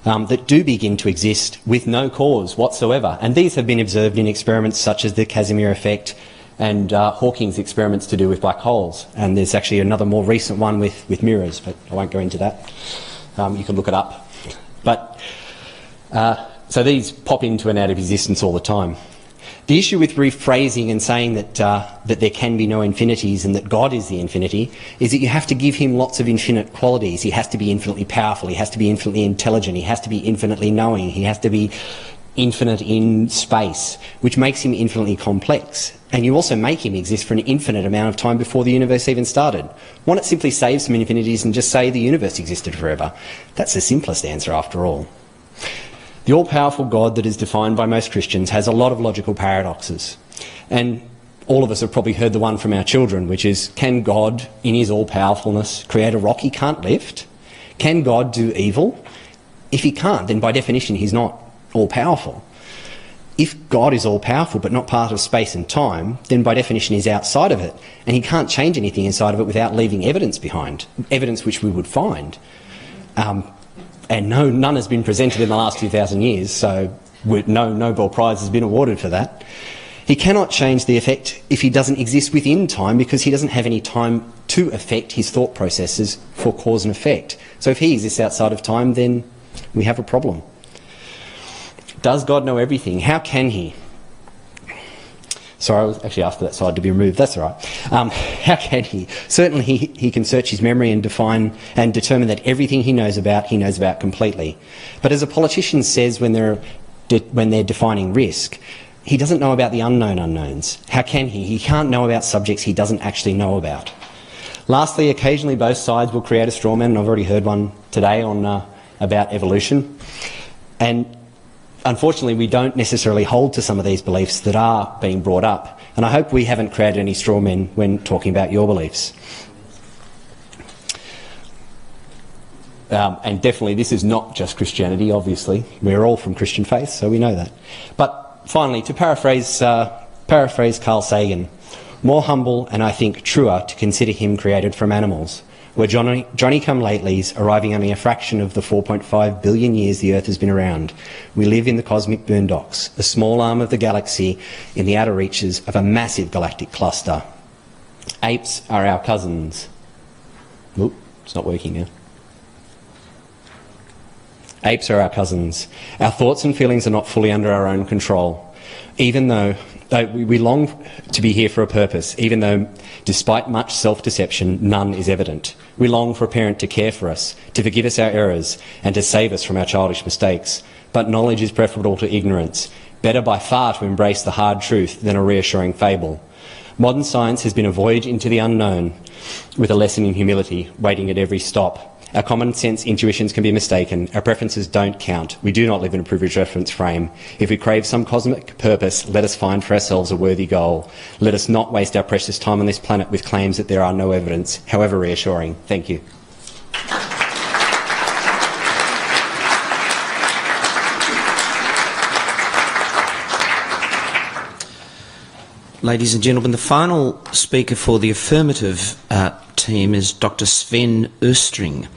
that do begin to exist with no cause whatsoever, and these have been observed in experiments such as the Casimir effect and Hawking's experiments to do with black holes. And there's actually another more recent one with mirrors, but I won't go into that. You can look it up. But so these pop into and out of existence all the time. The issue with rephrasing and saying that there can be no infinities and that God is the infinity is that you have to give him lots of infinite qualities. He has to be infinitely powerful, he has to be infinitely intelligent, he has to be infinitely knowing, he has to be infinite in space, which makes him infinitely complex. And you also make him exist for an infinite amount of time before the universe even started. Why not simply save some infinities and just say the universe existed forever? That's the simplest answer after all. The all-powerful God that is defined by most Christians has a lot of logical paradoxes. And all of us have probably heard the one from our children, which is, can God, in his all-powerfulness, create a rock he can't lift? Can God do evil? If he can't, then by definition he's not all-powerful. If God is all-powerful but not part of space and time, then by definition he's outside of it, and he can't change anything inside of it without leaving evidence behind, evidence which we would find. And none has been presented in the last 2,000 years, so no Nobel Prize has been awarded for that. He cannot change the effect if he doesn't exist within time, because he doesn't have any time to affect his thought processes for cause and effect. So if he exists outside of time, then we have a problem. Does God know everything? How can he? Sorry, I was actually asked for that slide to be removed. That's all right. How can he? Certainly he can search his memory and define and determine that everything he knows about completely. But as a politician says when they're defining risk, he doesn't know about the unknown unknowns. How can he? He can't know about subjects he doesn't actually know about. Lastly, occasionally both sides will create a straw man, and I've already heard one today on about evolution. And unfortunately, we don't necessarily hold to some of these beliefs that are being brought up, and I hope we haven't created any straw men when talking about your beliefs. And definitely, this is not just Christianity, obviously. We're all from Christian faith, so we know that. But finally, to paraphrase Carl Sagan, more humble and I think truer to consider him created from animals. We're Johnny-come-latelys arriving only a fraction of the 4.5 billion years the Earth has been around. We live in the cosmic boondocks, a small arm of the galaxy in the outer reaches of a massive galactic cluster. Apes are our cousins. Oop, it's not working now. Apes are our cousins. Our thoughts and feelings are not fully under our own control. Even though we long to be here for a purpose, even though, despite much self-deception, none is evident. We long for a parent to care for us, to forgive us our errors, and to save us from our childish mistakes. But knowledge is preferable to ignorance. Better by far to embrace the hard truth than a reassuring fable. Modern science has been a voyage into the unknown, with a lesson in humility, waiting at every stop. Our common sense intuitions can be mistaken. Our preferences don't count. We do not live in a privileged reference frame. If we crave some cosmic purpose, let us find for ourselves a worthy goal. Let us not waste our precious time on this planet with claims that there are no evidence, however reassuring. Thank you. Ladies and gentlemen, the final speaker for the affirmative team is Dr. Sven Östring.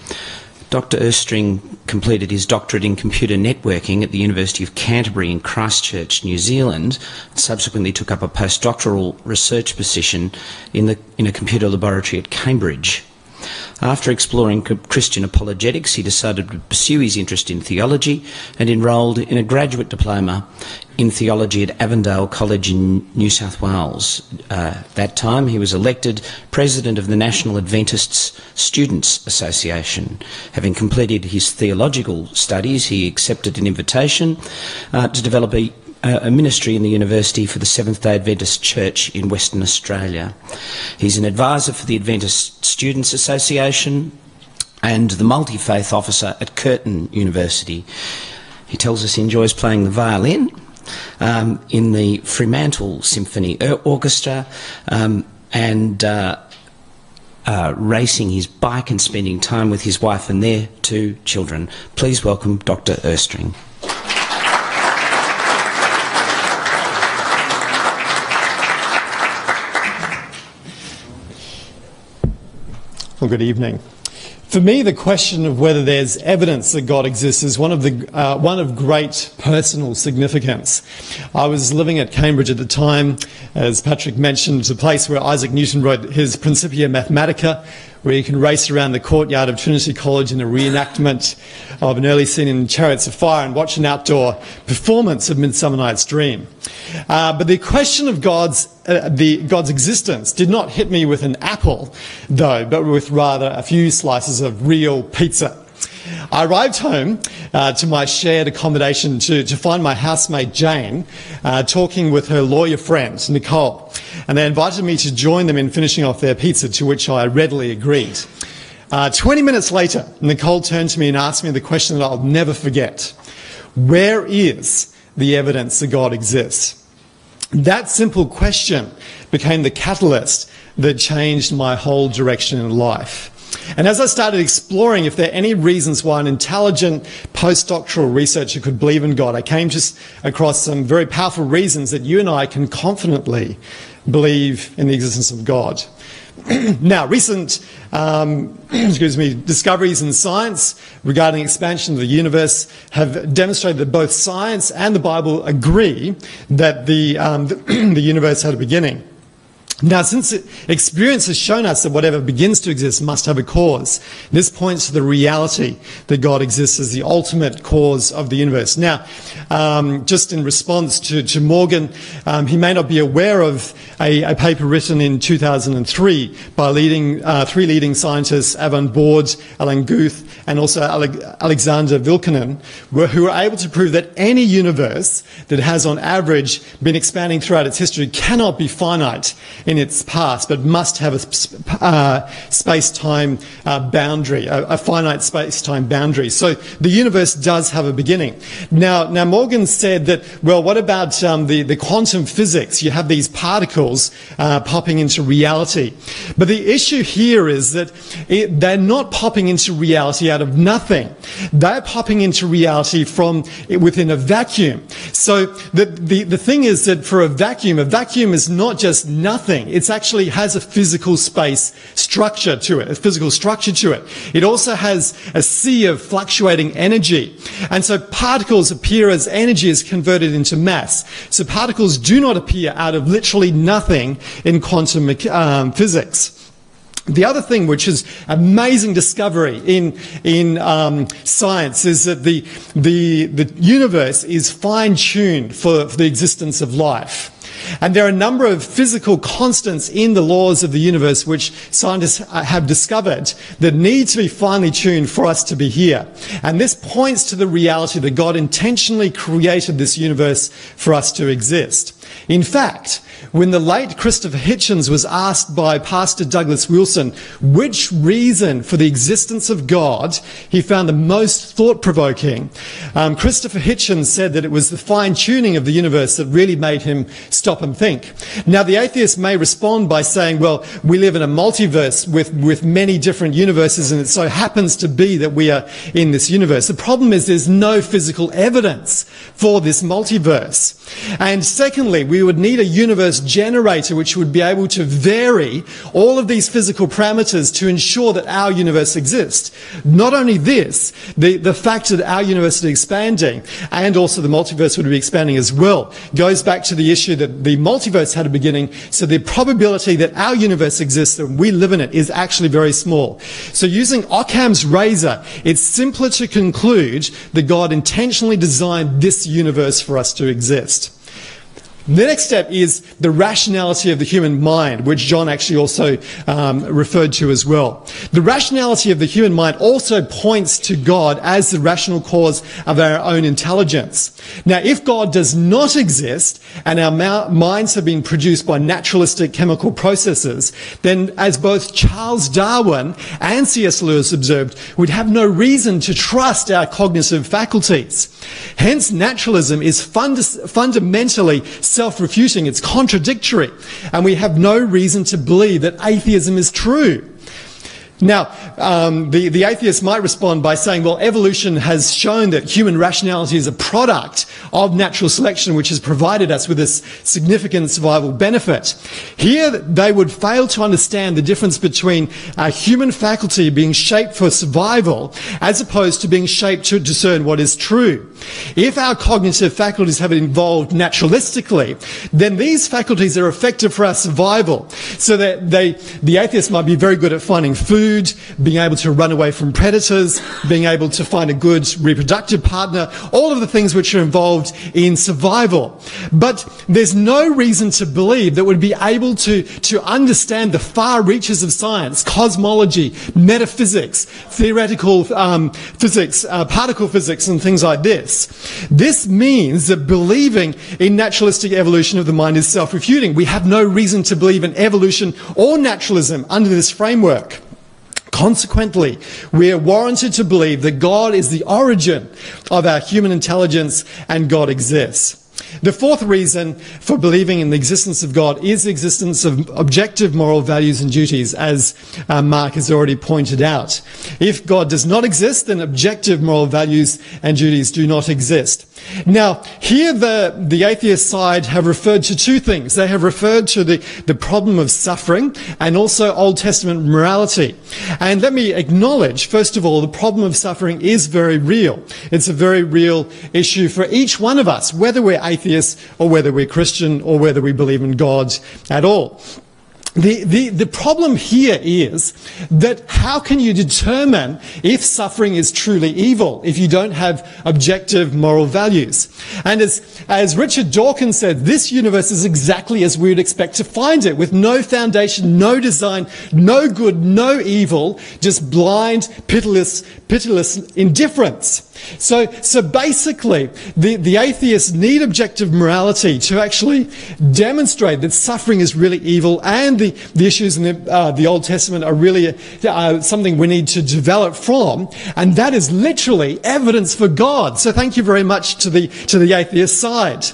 Dr. Östring completed his doctorate in computer networking at the University of Canterbury in Christchurch, New Zealand, and subsequently took up a postdoctoral research position in a computer laboratory at Cambridge. After exploring Christian apologetics, he decided to pursue his interest in theology and enrolled in a graduate diploma in theology at Avondale College in New South Wales. That time he was elected President of the National Adventists Students Association. Having completed his theological studies, he accepted an invitation to develop a ministry in the University for the Seventh-day Adventist Church in Western Australia. He's an advisor for the Adventist Students Association and the multi-faith officer at Curtin University. He tells us he enjoys playing the violin in the Fremantle Symphony Orchestra and racing his bike and spending time with his wife and their 2 children. Please welcome Dr. Östring. Well, good evening. For me, the question of whether there's evidence that God exists is one of great personal significance. I was living at Cambridge at the time, as Patrick mentioned, the place where Isaac Newton wrote his Principia Mathematica, where you can race around the courtyard of Trinity College in a reenactment of an early scene in Chariots of Fire and watch an outdoor performance of Midsummer Night's Dream. But the question of God's existence did not hit me with an apple, though, but with rather a few slices of real pizza. I arrived home to my shared accommodation to find my housemate Jane talking with her lawyer friend Nicole, and they invited me to join them in finishing off their pizza, to which I readily agreed. 20 minutes later, Nicole turned to me and asked me the question that I'll never forget. Where is the evidence that God exists? That simple question became the catalyst that changed my whole direction in life. And as I started exploring if there are any reasons why an intelligent postdoctoral researcher could believe in God, I came across some very powerful reasons that you and I can confidently believe in the existence of God. Now, recent discoveries in science regarding expansion of the universe have demonstrated that both science and the Bible agree that the universe had a beginning. Now, since experience has shown us that whatever begins to exist must have a cause, this points to the reality that God exists as the ultimate cause of the universe. Now, just in response to Morgan, he may not be aware of a paper written in 2003 by three leading scientists, Avon Bord, Alan Guth, and also Alexander Vilkanen, who were able to prove that any universe that has on average been expanding throughout its history cannot be finite in its past, but must have a space-time boundary, a finite space-time boundary. So the universe does have a beginning. Now Morgan said that, well, what about the quantum physics? You have these particles popping into reality. But the issue here is that they're not popping into reality out of nothing. They're popping into reality from within a vacuum. So the thing is that for a vacuum is not just nothing. It actually has a physical space structure to it, a physical structure to it. It also has a sea of fluctuating energy. And so particles appear as energy is converted into mass. So particles do not appear out of literally nothing in quantum physics. The other thing, which is amazing discovery in science, is that the universe is fine-tuned for the existence of life. And there are a number of physical constants in the laws of the universe which scientists have discovered that need to be finely tuned for us to be here. And this points to the reality that God intentionally created this universe for us to exist. In fact, when the late Christopher Hitchens was asked by Pastor Douglas Wilson which reason for the existence of God he found the most thought-provoking, Christopher Hitchens said that it was the fine-tuning of the universe that really made him stop and think. Now, the atheist may respond by saying, well, we live in a multiverse with many different universes, and it so happens to be that we are in this universe. The problem is there's no physical evidence for this multiverse. And secondly, we would need a universe generator which would be able to vary all of these physical parameters to ensure that our universe exists. Not only this, the fact that our universe is expanding and also the multiverse would be expanding as well goes back to the issue that the multiverse had a beginning, so the probability that our universe exists, that we live in it, is actually very small. So using Occam's razor, it's simpler to conclude that God intentionally designed this universe for us to exist. The next step is the rationality of the human mind, which John actually also referred to as well. The rationality of the human mind also points to God as the rational cause of our own intelligence. Now, if God does not exist and our minds have been produced by naturalistic chemical processes, then as both Charles Darwin and C.S. Lewis observed, we'd have no reason to trust our cognitive faculties. Hence, naturalism is fundamentally self-refuting, it's contradictory, and we have no reason to believe that atheism is true. Now, the atheist might respond by saying, well, evolution has shown that human rationality is a product of natural selection, which has provided us with this significant survival benefit. Here, they would fail to understand the difference between a human faculty being shaped for survival as opposed to being shaped to discern what is true. If our cognitive faculties have evolved naturalistically, then these faculties are effective for our survival. So that the atheist might be very good at finding food, being able to run away from predators, being able to find a good reproductive partner, all of the things which are involved in survival. But there's no reason to believe that we'd be able to understand the far reaches of science, cosmology, metaphysics, theoretical physics, particle physics, and things like this. This means that believing in naturalistic evolution of the mind is self-refuting. We have no reason to believe in evolution or naturalism under this framework. Consequently, we are warranted to believe that God is the origin of our human intelligence and God exists. The fourth reason for believing in the existence of God is the existence of objective moral values and duties, as Mark has already pointed out. If God does not exist, then objective moral values and duties do not exist. Now, here the atheist side have referred to two things. They have referred to the problem of suffering and also Old Testament morality. And let me acknowledge, first of all, the problem of suffering is very real. It's a very real issue for each one of us, whether we're atheists or whether we're Christian or whether we believe in God at all. The problem here is that how can you determine if suffering is truly evil if you don't have objective moral values? And as Richard Dawkins said, this universe is exactly as we would expect to find it, with no foundation, no design, no good, no evil, just blind, pitiless indifference. So basically, the atheists need objective morality to actually demonstrate that suffering is really evil, and the issues in the Old Testament are really something we need to develop from, and that is literally evidence for God. So thank you very much to the atheist side.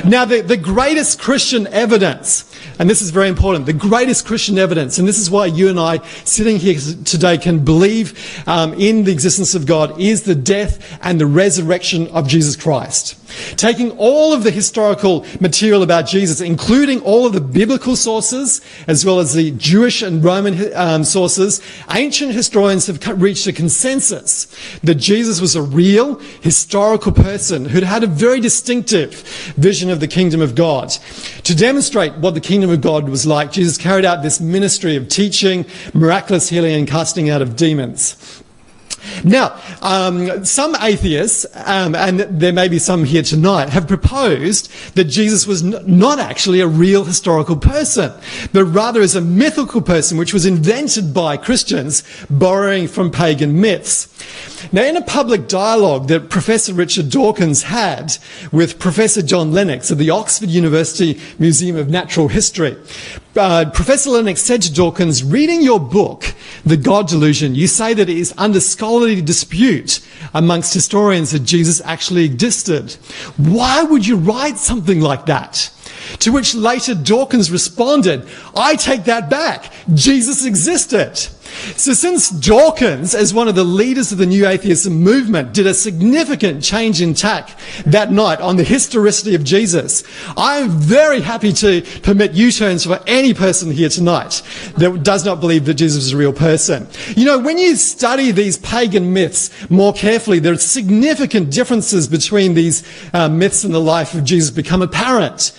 Now, the greatest Christian evidence, and this is very important, the greatest Christian evidence, and this is why you and I sitting here today can believe in the existence of God, is the death and the resurrection of Jesus Christ. Taking all of the historical material about Jesus, including all of the biblical sources, as well as the Jewish and Roman sources, ancient historians have reached a consensus that Jesus was a real, historical person who'd had a very distinctive vision of the kingdom of God. To demonstrate what the kingdom of God was like, Jesus carried out this ministry of teaching, miraculous healing, and casting out of demons. Now, some atheists, and there may be some here tonight, have proposed that Jesus was not actually a real historical person, but rather is a mythical person which was invented by Christians, borrowing from pagan myths. Now, in a public dialogue that Professor Richard Dawkins had with Professor John Lennox at the Oxford University Museum of Natural History, Professor Lennox said to Dawkins, "Reading your book, The God Delusion, you say that it is under scholarly dispute amongst historians that Jesus actually existed. Why would you write something like that?" To which later Dawkins responded, "I take that back. Jesus existed." So since Dawkins, as one of the leaders of the New Atheism movement, did a significant change in tack that night on the historicity of Jesus, I'm very happy to permit U-turns for any person here tonight that does not believe that Jesus is a real person. You know, when you study these pagan myths more carefully, there are significant differences between these myths and the life of Jesus become apparent.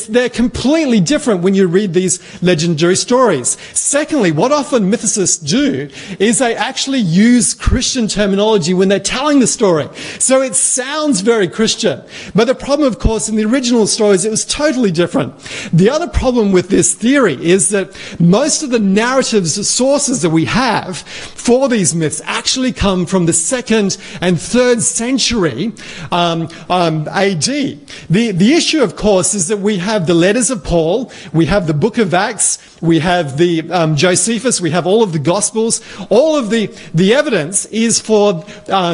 They're completely different when you read these legendary stories. Secondly, what often mythicists do is they actually use Christian terminology when they're telling the story. So it sounds very Christian. But the problem, of course, in the original stories, it was totally different. The other problem with this theory is that most of the narratives, sources that we have for these myths actually come from the 2nd and 3rd century AD. The issue, of course, is that we have the letters of Paul, we have the book of Acts, we have the Josephus, we have all of the Gospels. All of the evidence is for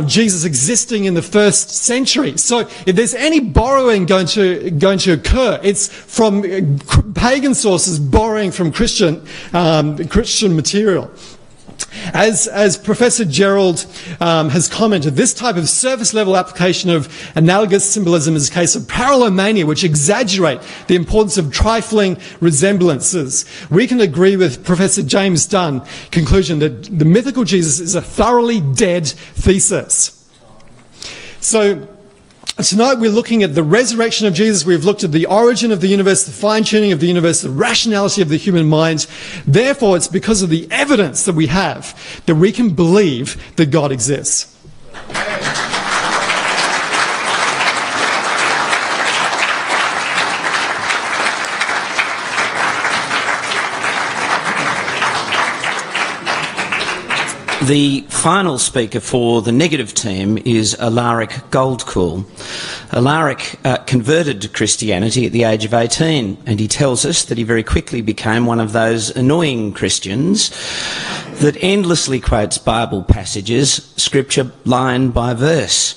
Jesus existing in the 1st century. So if there's any borrowing going to occur, it's from pagan sources borrowing from Christian material. As Professor Gerald has commented, this type of surface-level application of analogous symbolism is a case of parallelomania, which exaggerate the importance of trifling resemblances. We can agree with Professor James Dunn's conclusion that the mythical Jesus is a thoroughly dead thesis. So, tonight we're looking at the resurrection of Jesus. We've looked at the origin of the universe, the fine-tuning of the universe, the rationality of the human mind. Therefore, it's because of the evidence that we have that we can believe that God exists. The final speaker for the negative team is Alaric Goldcool. Alaric converted to Christianity at the age of 18, and he tells us that he very quickly became one of those annoying Christians that endlessly quotes Bible passages, scripture line by verse.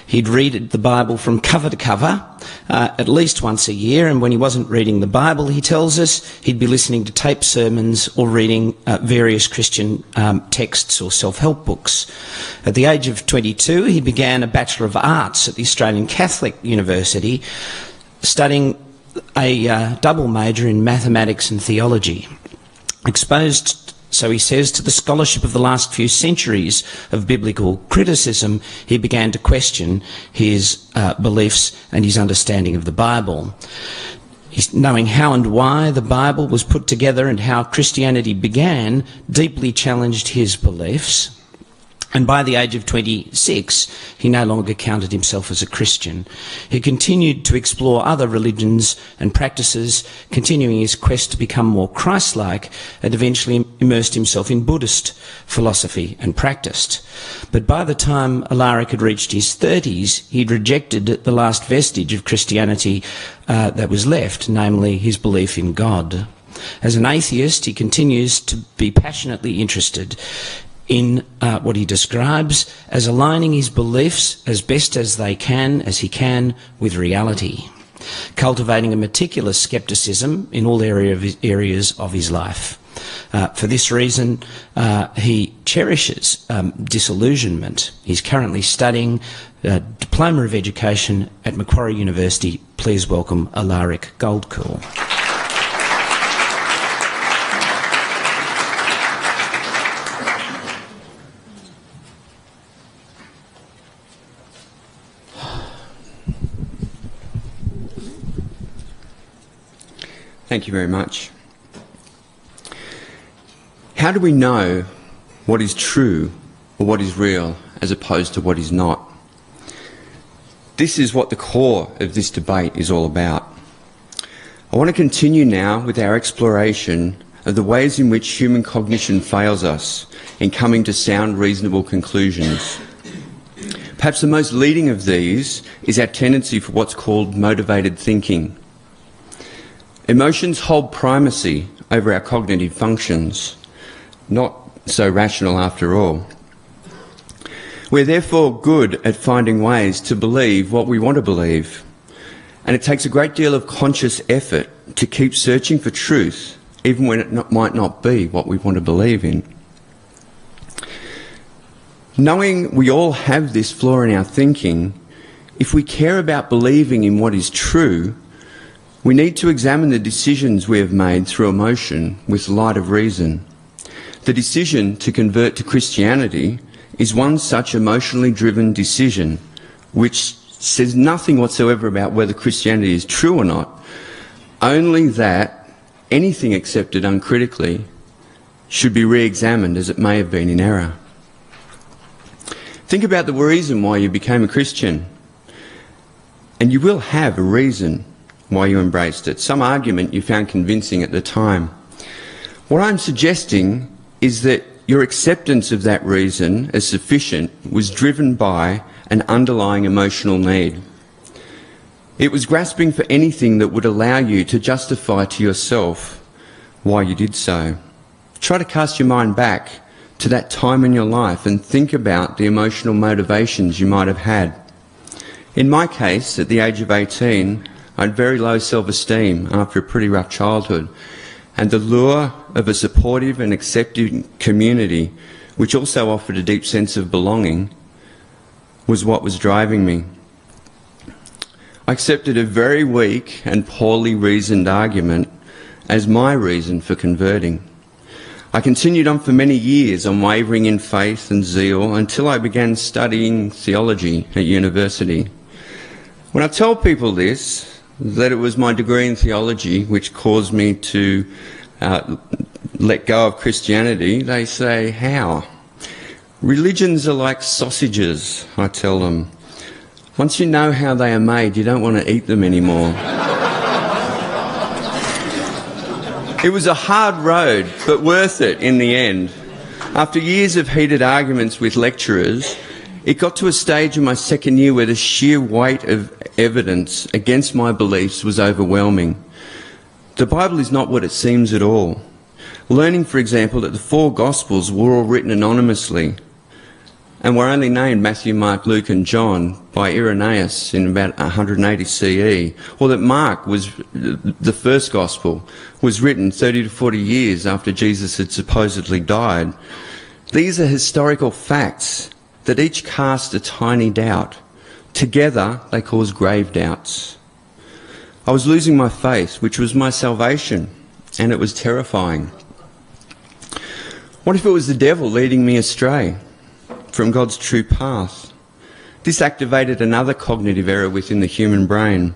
He'd read the Bible from cover to cover at least once a year, and when he wasn't reading the Bible, he tells us, he'd be listening to tape sermons or reading various Christian texts or self-help books. At the age of 22, he began a Bachelor of Arts at the Australian Catholic University, studying a double major in mathematics and theology. Exposed, so he says, to the scholarship of the last few centuries of biblical criticism, he began to question his beliefs and his understanding of the Bible. Knowing how and why the Bible was put together and how Christianity began deeply challenged his beliefs. And by the age of 26, he no longer counted himself as a Christian. He continued to explore other religions and practices, continuing his quest to become more Christ-like, and eventually immersed himself in Buddhist philosophy and practice. But by the time Alaric had reached his 30s, he'd rejected the last vestige of Christianity that was left, namely his belief in God. As an atheist, he continues to be passionately interested in what he describes as aligning his beliefs as best as he can, with reality, cultivating a meticulous scepticism in all areas of his life. For this reason, he cherishes disillusionment. He's currently studying a Diploma of Education at Macquarie University. Please welcome Alaric Goldcool. Thank you very much. How do we know what is true or what is real as opposed to what is not? This is what the core of this debate is all about. I want to continue now with our exploration of the ways in which human cognition fails us in coming to sound, reasonable conclusions. Perhaps the most leading of these is our tendency for what's called motivated thinking. Emotions hold primacy over our cognitive functions, not so rational after all. We're therefore good at finding ways to believe what we want to believe, and it takes a great deal of conscious effort to keep searching for truth, even when it might not be what we want to believe in. Knowing we all have this flaw in our thinking, if we care about believing in what is true, we need to examine the decisions we have made through emotion with light of reason. The decision to convert to Christianity is one such emotionally driven decision which says nothing whatsoever about whether Christianity is true or not, only that anything accepted uncritically should be re-examined as it may have been in error. Think about the reason why you became a Christian, and you will have a reason why you embraced it, some argument you found convincing at the time. What I'm suggesting is that your acceptance of that reason as sufficient was driven by an underlying emotional need. It was grasping for anything that would allow you to justify to yourself why you did so. Try to cast your mind back to that time in your life and think about the emotional motivations you might have had. In my case, at the age of 18, I had very low self-esteem after a pretty rough childhood, and the lure of a supportive and accepting community, which also offered a deep sense of belonging, was what was driving me. I accepted a very weak and poorly reasoned argument as my reason for converting. I continued on for many years, unwavering in faith and zeal, until I began studying theology at university. When I tell people this, that it was my degree in theology which caused me to let go of Christianity, they say, how? Religions are like sausages, I tell them. Once you know how they are made, you don't want to eat them anymore. It was a hard road, but worth it in the end. After years of heated arguments with lecturers, it got to a stage in my second year where the sheer weight of evidence against my beliefs was overwhelming. The Bible is not what it seems at all. Learning, for example, that the four Gospels were all written anonymously and were only named Matthew, Mark, Luke and John by Irenaeus in about 180 CE, or that Mark was the first Gospel, was written 30 to 40 years after Jesus had supposedly died. These are historical facts that each cast a tiny doubt. Together, they cause grave doubts. I was losing my faith, which was my salvation, and it was terrifying. What if it was the devil leading me astray from God's true path? This activated another cognitive error within the human brain.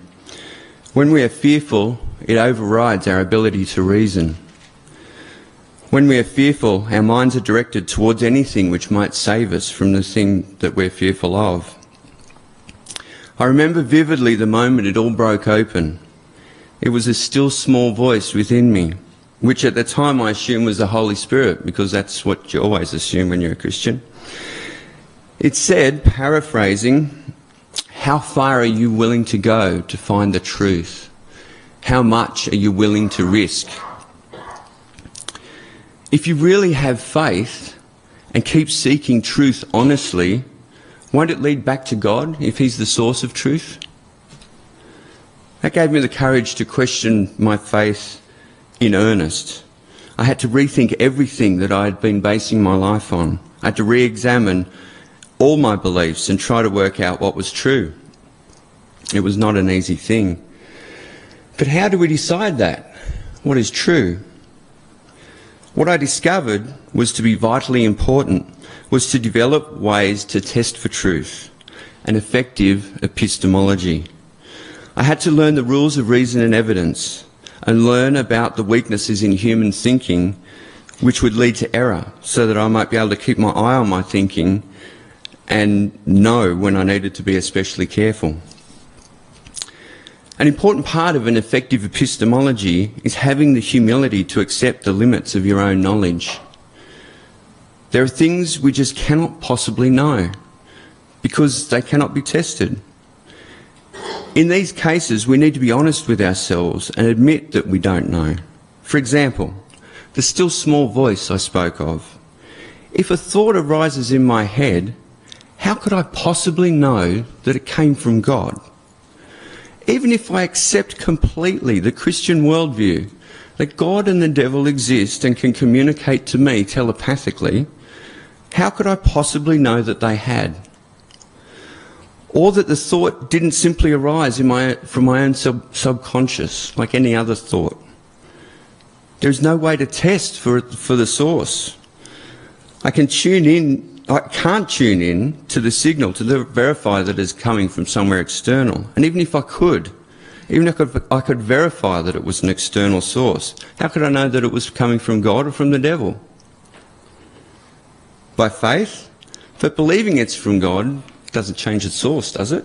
When we are fearful it overrides our ability to reason. When we are fearful, our minds are directed towards anything which might save us from the thing that we're fearful of. I remember vividly the moment it all broke open. It was a still small voice within me, which at the time I assumed was the Holy Spirit, because that's what you always assume when you're a Christian. It said, paraphrasing, "How far are you willing to go to find the truth? How much are you willing to risk?" If you really have faith and keep seeking truth honestly, won't it lead back to God if He's the source of truth? That gave me the courage to question my faith in earnest. I had to rethink everything that I had been basing my life on. I had to re-examine all my beliefs and try to work out what was true. It was not an easy thing. But how do we decide that? What is true? What I discovered was to be vitally important, was to develop ways to test for truth, an effective epistemology. I had to learn the rules of reason and evidence and learn about the weaknesses in human thinking which would lead to error, so that I might be able to keep my eye on my thinking and know when I needed to be especially careful. An important part of an effective epistemology is having the humility to accept the limits of your own knowledge. There are things we just cannot possibly know because they cannot be tested. In these cases, we need to be honest with ourselves and admit that we don't know. For example, the still small voice I spoke of. If a thought arises in my head, how could I possibly know that it came from God? Even if I accept completely the Christian worldview that God and the devil exist and can communicate to me telepathically, how could I possibly know that they had? Or that the thought didn't simply arise from my own subconscious, like any other thought. There's no way to test for the source. I can't tune in to the signal to verify that it's coming from somewhere external. And even if I could, I could verify that it was an external source, how could I know that it was coming from God or from the devil? By faith? But believing it's from God doesn't change its source, does it?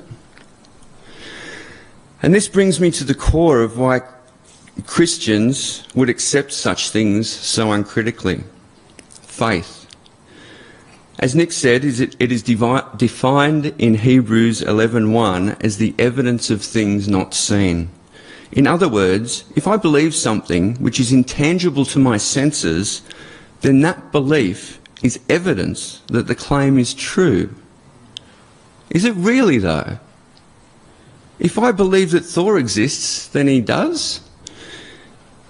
And this brings me to the core of why Christians would accept such things so uncritically. Faith. As Nick said, it is defined in Hebrews 11:1 as the evidence of things not seen. In other words, if I believe something which is intangible to my senses, then that belief is evidence that the claim is true. Is it really, though? If I believe that Thor exists, then he does.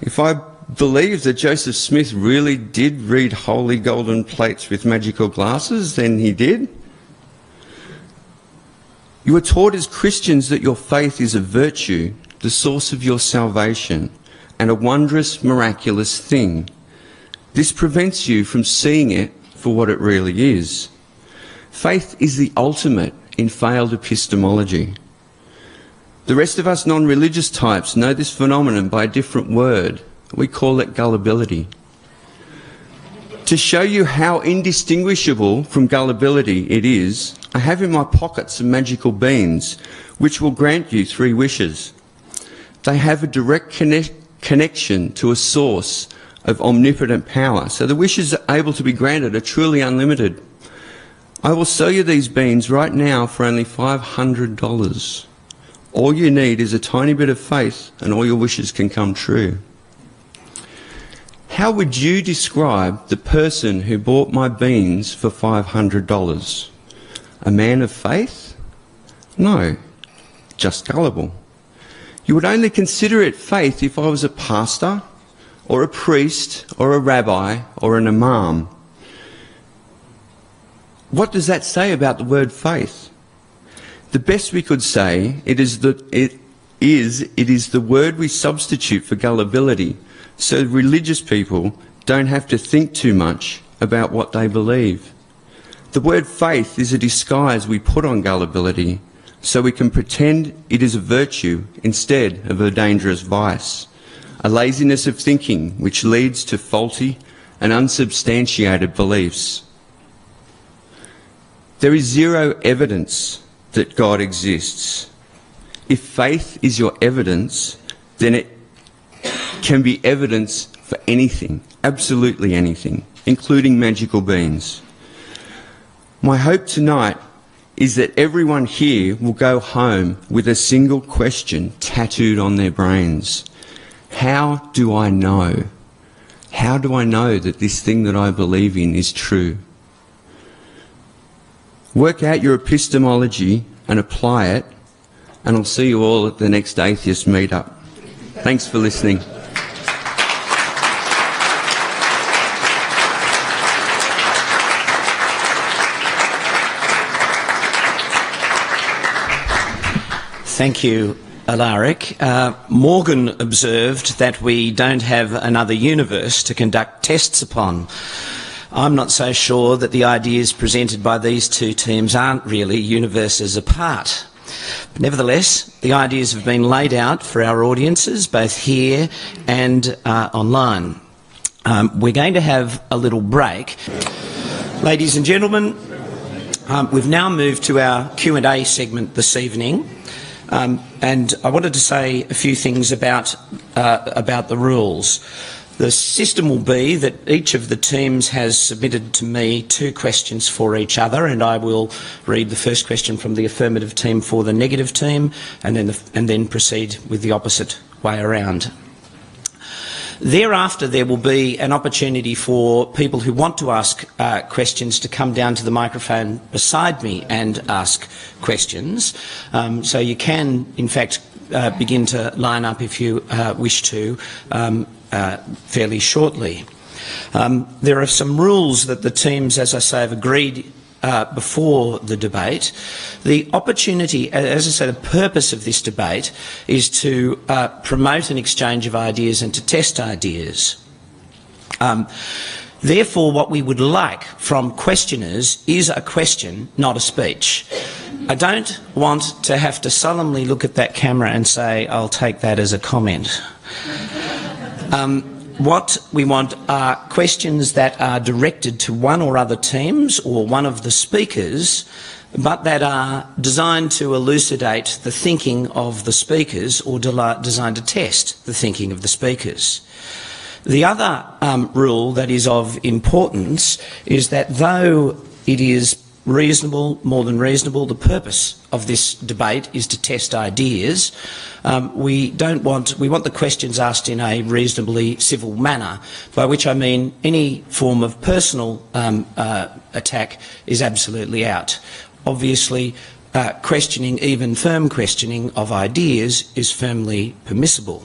If I believe that Joseph Smith really did read holy golden plates with magical glasses, then he did. You are taught as Christians that your faith is a virtue, the source of your salvation, and a wondrous, miraculous thing. This prevents you from seeing it for what it really is. Faith is the ultimate in failed epistemology. The rest of us non-religious types know this phenomenon by a different word. We call it gullibility. To show you how indistinguishable from gullibility it is, I have in my pocket some magical beans which will grant you 3 wishes. They have a direct connection to a source of omnipotent power, so the wishes able to be granted are truly unlimited. I will sell you these beans right now for only $500. All you need is a tiny bit of faith and all your wishes can come true. How would you describe the person who bought my beans for $500? A man of faith? No, just gullible. You would only consider it faith if I was a pastor or a priest or a rabbi or an imam. What does that say about the word faith? The best we could say it is the word we substitute for gullibility, so religious people don't have to think too much about what they believe. The word faith is a disguise we put on gullibility, so we can pretend it is a virtue instead of a dangerous vice. a laziness of thinking which leads to faulty and unsubstantiated beliefs. There is zero evidence that God exists. If faith is your evidence, then it can be evidence for anything, absolutely anything, including magical beans. My hope tonight is that everyone here will go home with a single question tattooed on their brains. How do I know? How do I know that this thing that I believe in is true? Work out your epistemology and apply it, and I'll see you all at the next Atheist meetup. Thanks for listening. Thank you, Alaric. Morgan observed that we don't have another universe to conduct tests upon. I'm not so sure that the ideas presented by these two teams aren't really universes apart. But nevertheless, the ideas have been laid out for our audiences, both here and online. We're going to have a little break. Ladies and gentlemen, we've now moved to our Q&A segment this evening. And I wanted to say a few things about the rules. The system will be that each of the teams has submitted to me 2 questions for each other, and I will read the first question from the affirmative team for the negative team, and then proceed with the opposite way around. Thereafter, there will be an opportunity for people who want to ask questions to come down to the microphone beside me and ask questions. So you can, in fact, begin to line up if you wish to fairly shortly. There are some rules that the teams, as I say, have agreed before the debate. The opportunity, as I say, the purpose of this debate is to promote an exchange of ideas and to test ideas. Therefore, what we would like from questioners is a question, not a speech. I don't want to have to solemnly look at that camera and say, I'll take that as a comment. What we want are questions that are directed to one or other teams or one of the speakers, but that are designed to elucidate the thinking of the speakers or designed to test the thinking of the speakers. The other rule that is of importance is that though it is reasonable, more than reasonable, the purpose of this debate is to test ideas. We want the questions asked in a reasonably civil manner, by which I mean any form of personal attack is absolutely out. Obviously, questioning, even firm questioning of ideas, is firmly permissible.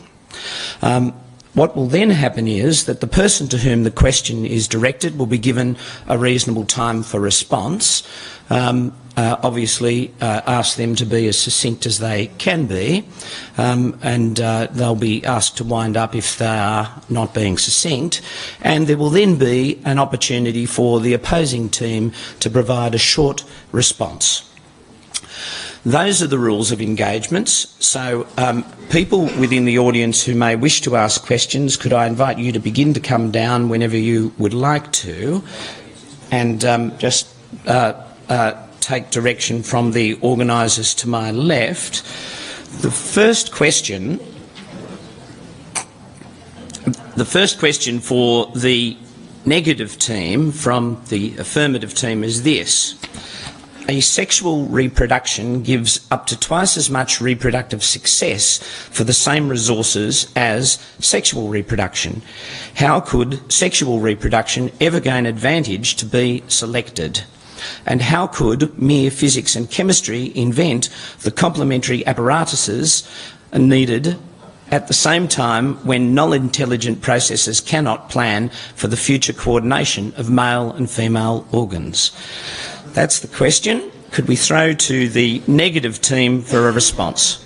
What will then happen is that the person to whom the question is directed will be given a reasonable time for response. Obviously, ask them to be as succinct as they can be, and they'll be asked to wind up if they are not being succinct. And there will then be an opportunity for the opposing team to provide a short response. Those are the rules of engagements. So people within the audience who may wish to ask questions, could I invite you to begin to come down whenever you would like to, and just take direction from the organisers to my left. The first question for the negative team from the affirmative team is this. Asexual reproduction gives up to twice as much reproductive success for the same resources as sexual reproduction. How could sexual reproduction ever gain advantage to be selected? And how could mere physics and chemistry invent the complementary apparatuses needed at the same time when non-intelligent processes cannot plan for the future coordination of male and female organs? That's the question. Could we throw to the negative team for a response?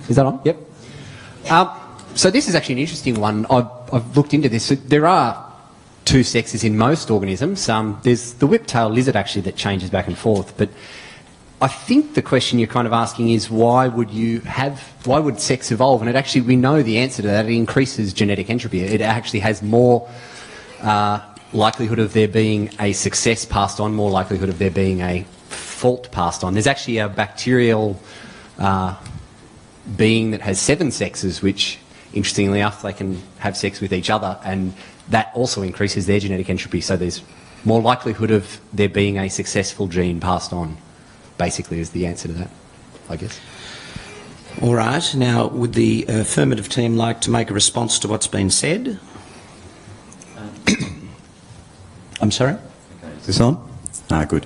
Is that on? Yep. So this is actually an interesting one. I've looked into this. So there are 2 sexes in most organisms. There's the whiptail lizard actually that changes back and forth, but I think the question you're kind of asking is why would sex evolve? And we know the answer to that. It increases genetic entropy. It actually has more likelihood of there being a success passed on, more likelihood of there being a fault passed on. There's actually a bacterial being that has 7 sexes, which, interestingly enough, they can have sex with each other, and that also increases their genetic entropy. So there's more likelihood of there being a successful gene passed on, basically, is the answer to that, I guess. All right. Now, would the affirmative team like to make a response to what's been said? I'm sorry? Is this on? Good.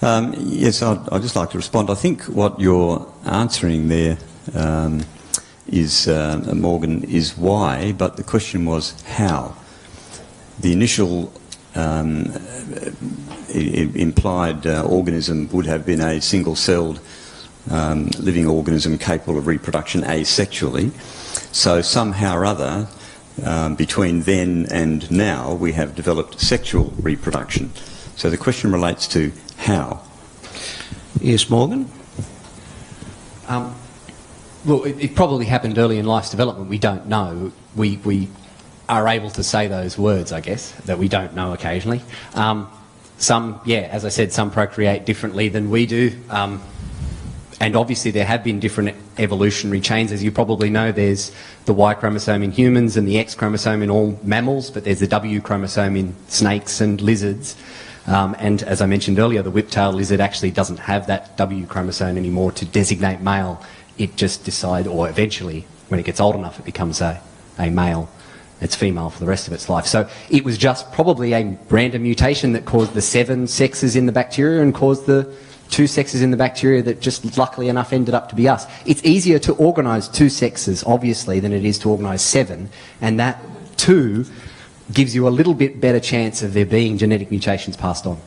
Yes, I'd just like to respond. I think what you're answering there is, Morgan, is why, but the question was how. The initial implied organism would have been a single-celled living organism capable of reproduction asexually. So somehow or other, between then and now, we have developed sexual reproduction. So the question relates to how. Yes, Morgan? Well, it probably happened early in life's development. We don't know. We are able to say those words, I guess, that we don't know occasionally. Some, as I said, some procreate differently than we do. And obviously there have been different evolutionary chains. As you probably know, there's the Y chromosome in humans and the X chromosome in all mammals, but there's the W chromosome in snakes and lizards. And as I mentioned earlier, the whiptail lizard actually doesn't have that W chromosome anymore to designate male. It just decides, or eventually, when it gets old enough, it becomes a male. It's female for the rest of its life. So it was just probably a random mutation that caused the 7 sexes in the bacteria and caused the 2 sexes in the bacteria that just luckily enough ended up to be us. It's easier to organise 2 sexes, obviously, than it is to organise 7, and that 2 gives you a little bit better chance of there being genetic mutations passed on.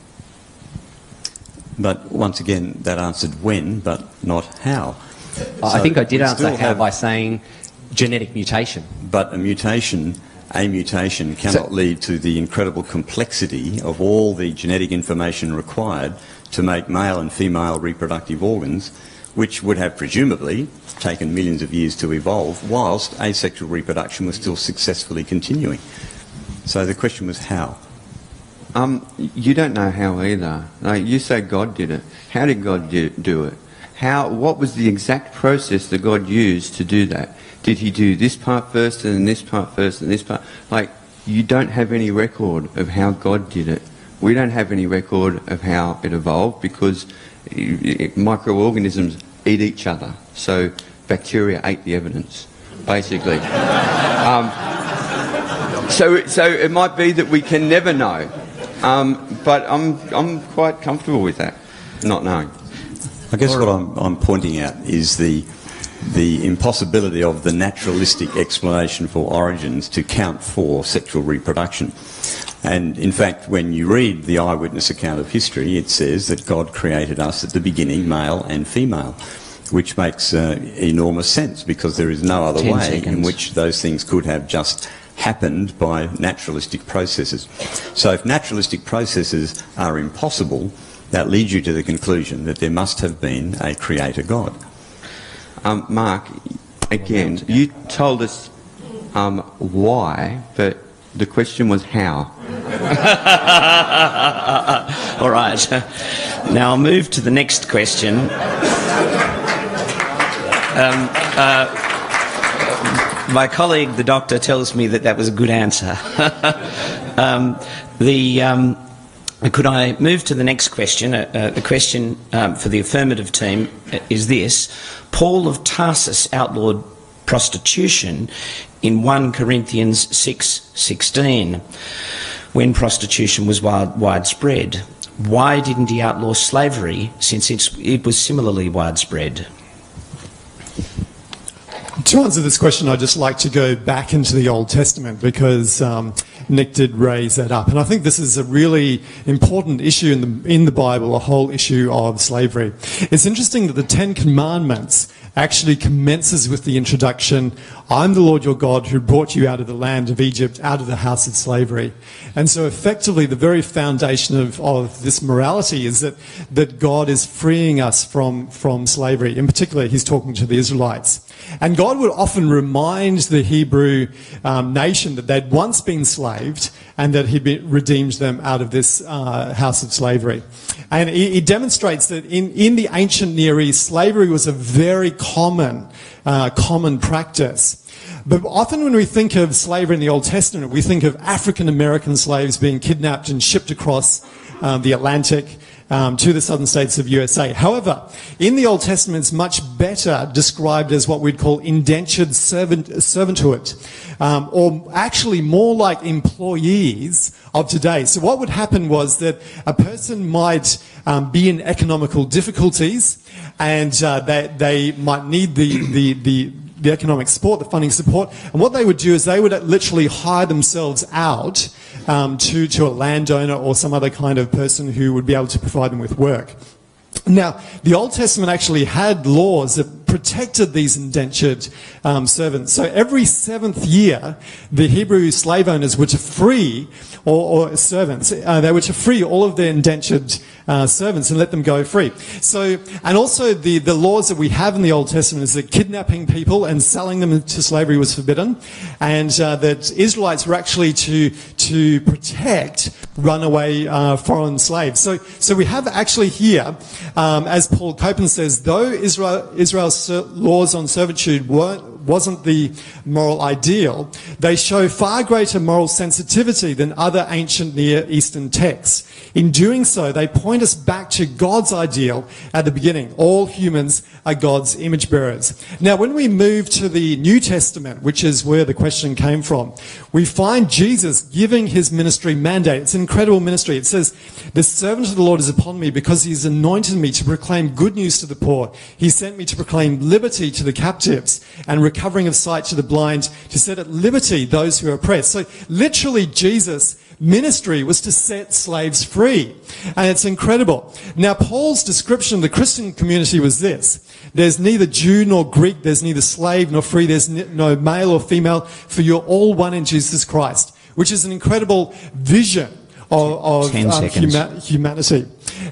But once again, that answered when, but not how. I think I did answer how by saying genetic mutation. But a mutation cannot lead to the incredible complexity of all the genetic information required to make male and female reproductive organs, which would have presumably taken millions of years to evolve, whilst asexual reproduction was still successfully continuing. So the question was how. You don't know how either. Like, you say God did it. How did God do it? What was the exact process that God used to do that? Did he do this part first and then this part first and this part? Like, you don't have any record of how God did it. We don't have any record of how it evolved because microorganisms eat each other. So bacteria ate the evidence, basically. So it might be that we can never know. But I'm quite comfortable with that, not knowing. I guess what I'm pointing at is the impossibility of the naturalistic explanation for origins to count for sexual reproduction. And in fact, when you read the eyewitness account of history, it says that God created us at the beginning, male and female, which makes enormous sense because there is no other way in which those things could have just happened by naturalistic processes. So if naturalistic processes are impossible, that leads you to the conclusion that there must have been a creator God. Mark, again, you told us why, but the question was how. All right. Now I'll move to the next question. My colleague, the doctor, tells me that was a good answer. Could I move to the next question? The question for the affirmative team is this. Paul of Tarsus outlawed prostitution in 1 Corinthians 6:16 when prostitution was widespread. Why didn't he outlaw slavery since it was similarly widespread? To answer this question, I'd just like to go back into the Old Testament because Nick did raise that up. And I think this is a really important issue in the Bible, a whole issue of slavery. It's interesting that the 10 Commandments actually commences with the introduction I'm the Lord your God who brought you out of the land of Egypt, out of the house of slavery. And so effectively the very foundation of this morality is that God is freeing us from slavery. In particular, he's talking to the Israelites. And God would often remind the Hebrew nation that they'd once been enslaved and that he'd redeemed them out of this house of slavery. And he demonstrates that in the ancient Near East, slavery was a very common practice. But often when we think of slavery in the Old Testament, we think of African American slaves being kidnapped and shipped across the Atlantic to the southern states of USA. However, in the Old Testament, it's much better described as what we'd call indentured servitude, or actually more like employees of today. So what would happen was that a person might be in economical difficulties, and they might need the economic support, the funding support, and what they would do is they would literally hire themselves out to a landowner or some other kind of person who would be able to provide them with work. Now, the Old Testament actually had laws that protected these indentured servants. So every 7th year, the Hebrew slave owners were to free, or servants, they were to free all of their indentured servants and let them go free. So, and also the laws that we have in the Old Testament is that kidnapping people and selling them into slavery was forbidden, and that Israelites were actually to protect runaway foreign slaves. So we have actually here, as Paul Copen says, though Israel's laws on servitude wasn't the moral ideal, they show far greater moral sensitivity than other ancient Near Eastern texts. In doing so, they point us back to God's ideal at the beginning. All humans are God's image bearers. Now, when we move to the New Testament, which is where the question came from, we find Jesus giving his ministry mandate. It's an incredible ministry. It says, "The servant of the Lord is upon me because he's anointed me to proclaim good news to the poor. He sent me to proclaim liberty to the captives and recovering of sight to the blind, to set at liberty those who are oppressed." So literally Jesus' ministry was to set slaves free. And it's incredible. Now, Paul's description of the Christian community was this: there's neither Jew nor Greek, there's neither slave nor free, there's no male or female, for you're all one in Jesus Christ, which is an incredible vision of humanity.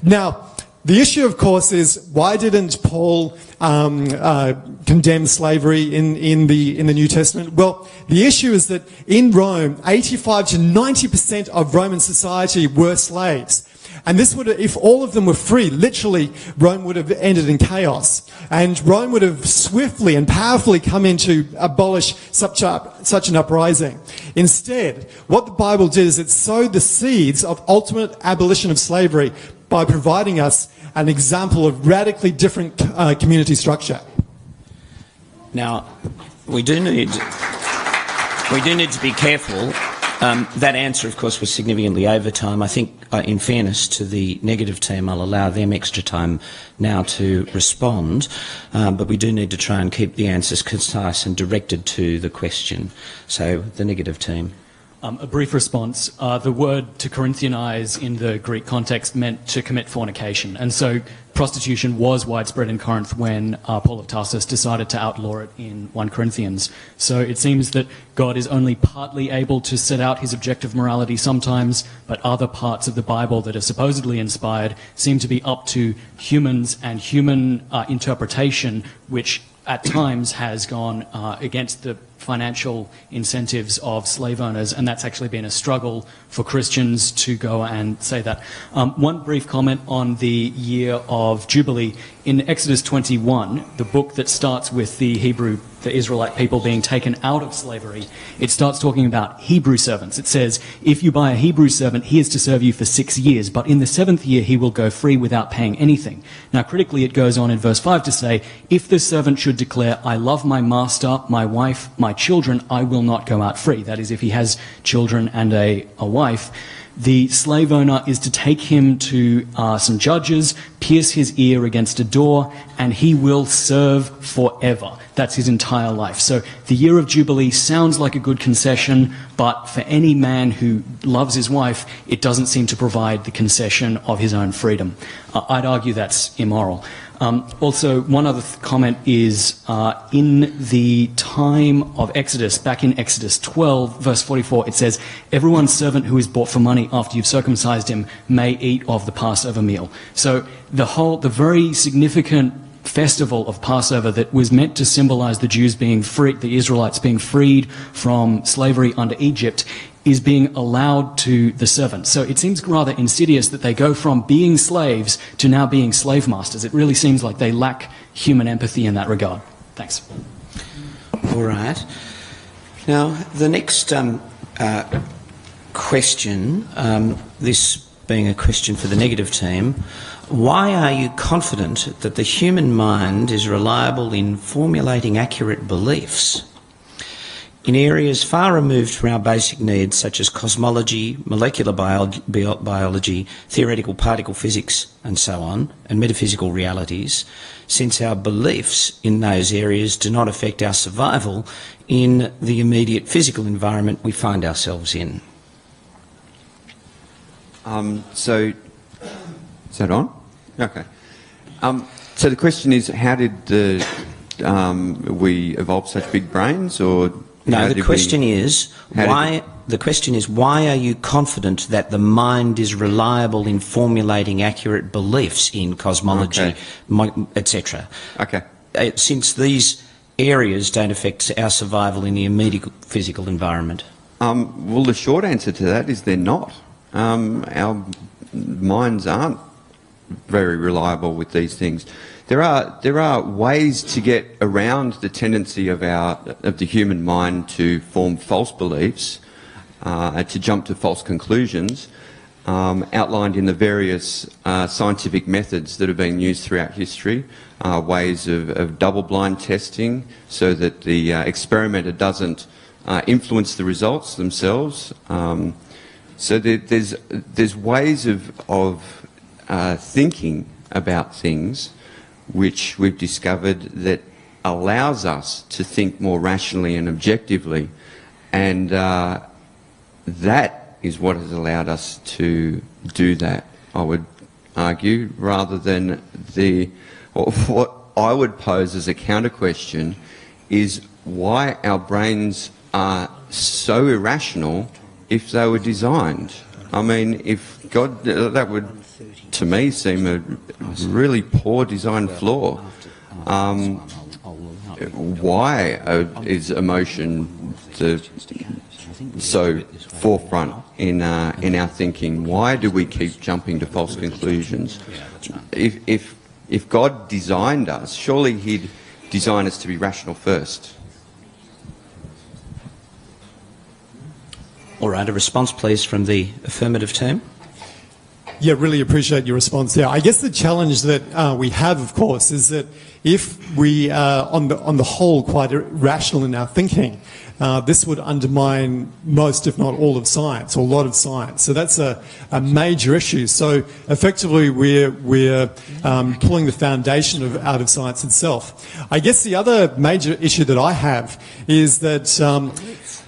Now, the issue, of course, is why didn't Paul condemn slavery in the New Testament? Well, the issue is that in Rome, 85 to 90% of Roman society were slaves. And this would, if all of them were free, literally, Rome would have ended in chaos. And Rome would have swiftly and powerfully come in to abolish such an uprising. Instead, what the Bible did is it sowed the seeds of ultimate abolition of slavery by providing us an example of radically different community structure. Now, we do need to be careful. That answer, of course, was significantly over time. I think, in fairness to the negative team, I'll allow them extra time now to respond, but we do need to try and keep the answers concise and directed to the question. So, the negative team. A brief response. The word to Corinthianize in the Greek context meant to commit fornication. And so prostitution was widespread in Corinth when Paul of Tarsus decided to outlaw it in 1 Corinthians. So it seems that God is only partly able to set out his objective morality sometimes, but other parts of the Bible that are supposedly inspired seem to be up to humans and human interpretation, which at times has gone against the financial incentives of slave owners, and that's actually been a struggle for Christians to go and say that. One brief comment on the year of Jubilee. In Exodus 21, the book that starts with the Israelite people being taken out of slavery, it starts talking about Hebrew servants. It says, if you buy a Hebrew servant, he is to serve you for 6 years, but in the 7th year he will go free without paying anything. Now, critically, it goes on in verse 5 to say, if the servant should declare, I love my master, my wife, my children, I will not go out free. That is, if he has children and a wife. The slave owner is to take him to some judges, pierce his ear against a door, and he will serve forever. That's his entire life. So the year of Jubilee sounds like a good concession, but for any man who loves his wife, it doesn't seem to provide the concession of his own freedom. I'd argue that's immoral. Also, one other comment is in the time of Exodus, back in Exodus 12, verse 44, it says, "Everyone's servant who is bought for money after you've circumcised him may eat of the Passover meal." So the very significant festival of Passover that was meant to symbolize the Jews being free, the Israelites being freed from slavery under Egypt, is being allowed to the servants. So it seems rather insidious that they go from being slaves to now being slave masters. It really seems like they lack human empathy in that regard. Thanks. All right. Now, the next question, this being a question for the negative team, why are you confident that the human mind is reliable in formulating accurate beliefs in areas far removed from our basic needs, such as cosmology, molecular biology, theoretical particle physics, and so on, and metaphysical realities, since our beliefs in those areas do not affect our survival in the immediate physical environment we find ourselves in? So, is that on? Okay. So the question is, how did we evolve such big brains, or no? The question is why. The question is, why are you confident that the mind is reliable in formulating accurate beliefs in cosmology, etc.? Okay. Since these areas don't affect our survival in the immediate physical environment. Well, the short answer to that is they're not. Our minds aren't very reliable with these things. There are ways to get around the tendency of the human mind to form false beliefs, to jump to false conclusions, outlined in the various scientific methods that have been used throughout history, ways of double-blind testing so that the experimenter doesn't influence the results themselves. So there's ways of thinking about things which we've discovered that allows us to think more rationally and objectively, and that is what has allowed us to do that, I would argue, rather than what I would pose as a counter question is why our brains are so irrational if they were designed. I mean, if God, that would to me seem a really poor design flaw. Why is emotion so forefront in our thinking? Why do we keep jumping to false conclusions? If God designed us, surely He'd design us to be rational first. All right, a response please from the affirmative team. Yeah, really appreciate your response there. I guess the challenge that we have, of course, is that if we are on the whole quite rational in our thinking, this would undermine most, if not all, of science, or a lot of science. So that's a major issue. So effectively, we're pulling the foundation out of science itself. I guess the other major issue that I have is that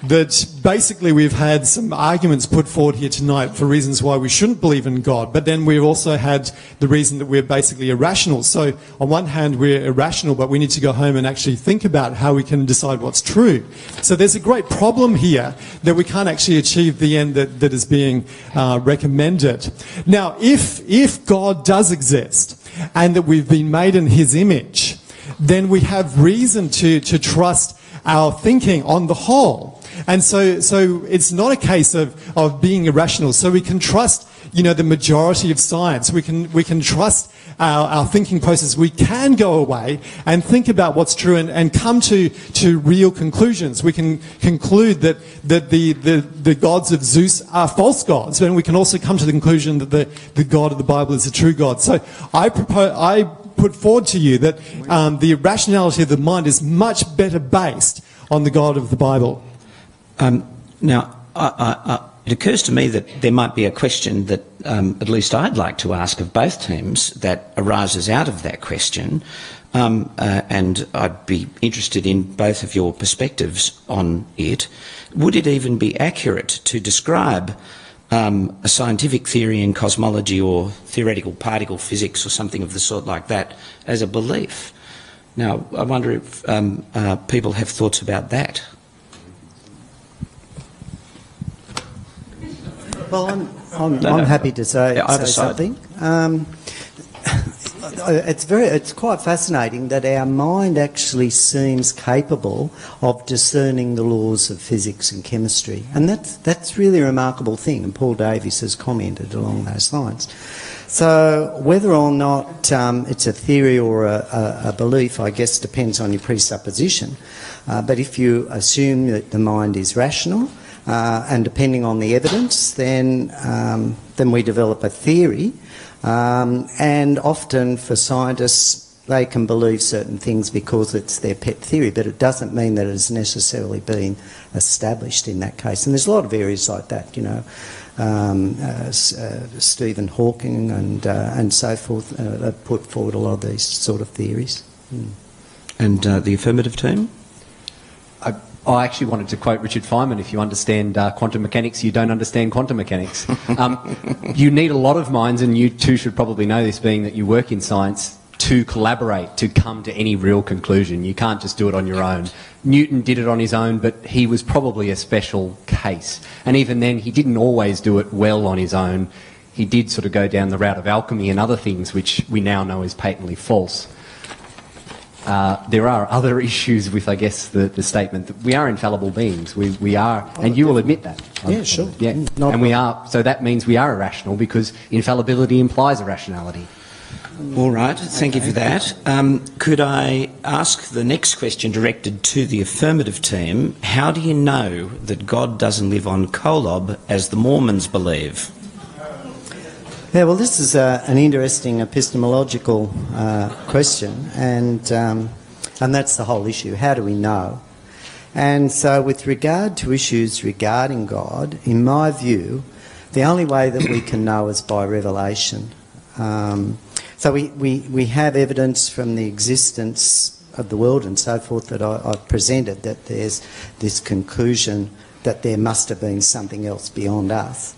that basically we've had some arguments put forward here tonight for reasons why we shouldn't believe in God, but then we've also had the reason that we're basically irrational. So on one hand we're irrational, but we need to go home and actually think about how we can decide what's true. So there's a great problem here that we can't actually achieve the end that is being recommended. Now, if God does exist and that we've been made in His image, then we have reason to trust our thinking on the whole. And so it's not a case of being irrational. So we can trust, the majority of science. We can trust our thinking process. We can go away and think about what's true and come to real conclusions. We can conclude that the gods of Zeus are false gods, and we can also come to the conclusion that the God of the Bible is a true God. So I put forward to you that the rationality of the mind is much better based on the God of the Bible. Now, it occurs to me that there might be a question that at least I'd like to ask of both teams that arises out of that question, and I'd be interested in both of your perspectives on it. Would it even be accurate to describe a scientific theory in cosmology or theoretical particle physics or something of the sort like that as a belief. Now, I wonder if people have thoughts about that. Well, I'm happy to say something. It's quite fascinating that our mind actually seems capable of discerning the laws of physics and chemistry, and that's really a remarkable thing. And Paul Davies has commented along those lines. So whether or not it's a theory or a belief, I guess, depends on your presupposition. But if you assume that the mind is rational, and depending on the evidence, then we develop a theory. And often for scientists, they can believe certain things because it's their pet theory, but it doesn't mean that it has necessarily been established in that case. And there's a lot of areas like that, you know. Stephen Hawking and so forth have put forward a lot of these sort of theories. And the affirmative team? I actually wanted to quote Richard Feynman: if you understand quantum mechanics, you don't understand quantum mechanics. You need a lot of minds, and you too should probably know this, being that you work in science, to collaborate, to come to any real conclusion. You can't just do it on your own. Newton did it on his own, but he was probably a special case. And even then, he didn't always do it well on his own. He did sort of go down the route of alchemy and other things, which we now know is patently false. There are other issues with, I guess, the statement that we are infallible beings. We are, and you will admit that. Yeah, sure. Yeah, and we are. So that means we are irrational, because infallibility implies irrationality. All right, thank you for that. Could I ask the next question directed to the affirmative team? How do you know that God doesn't live on Kolob, as the Mormons believe? Yeah, well, this is an interesting epistemological question, and that's the whole issue. How do we know? And so with regard to issues regarding God, in my view, the only way that we can know is by revelation. So we have evidence from the existence of the world and so forth that I've presented, that there's this conclusion that there must have been something else beyond us.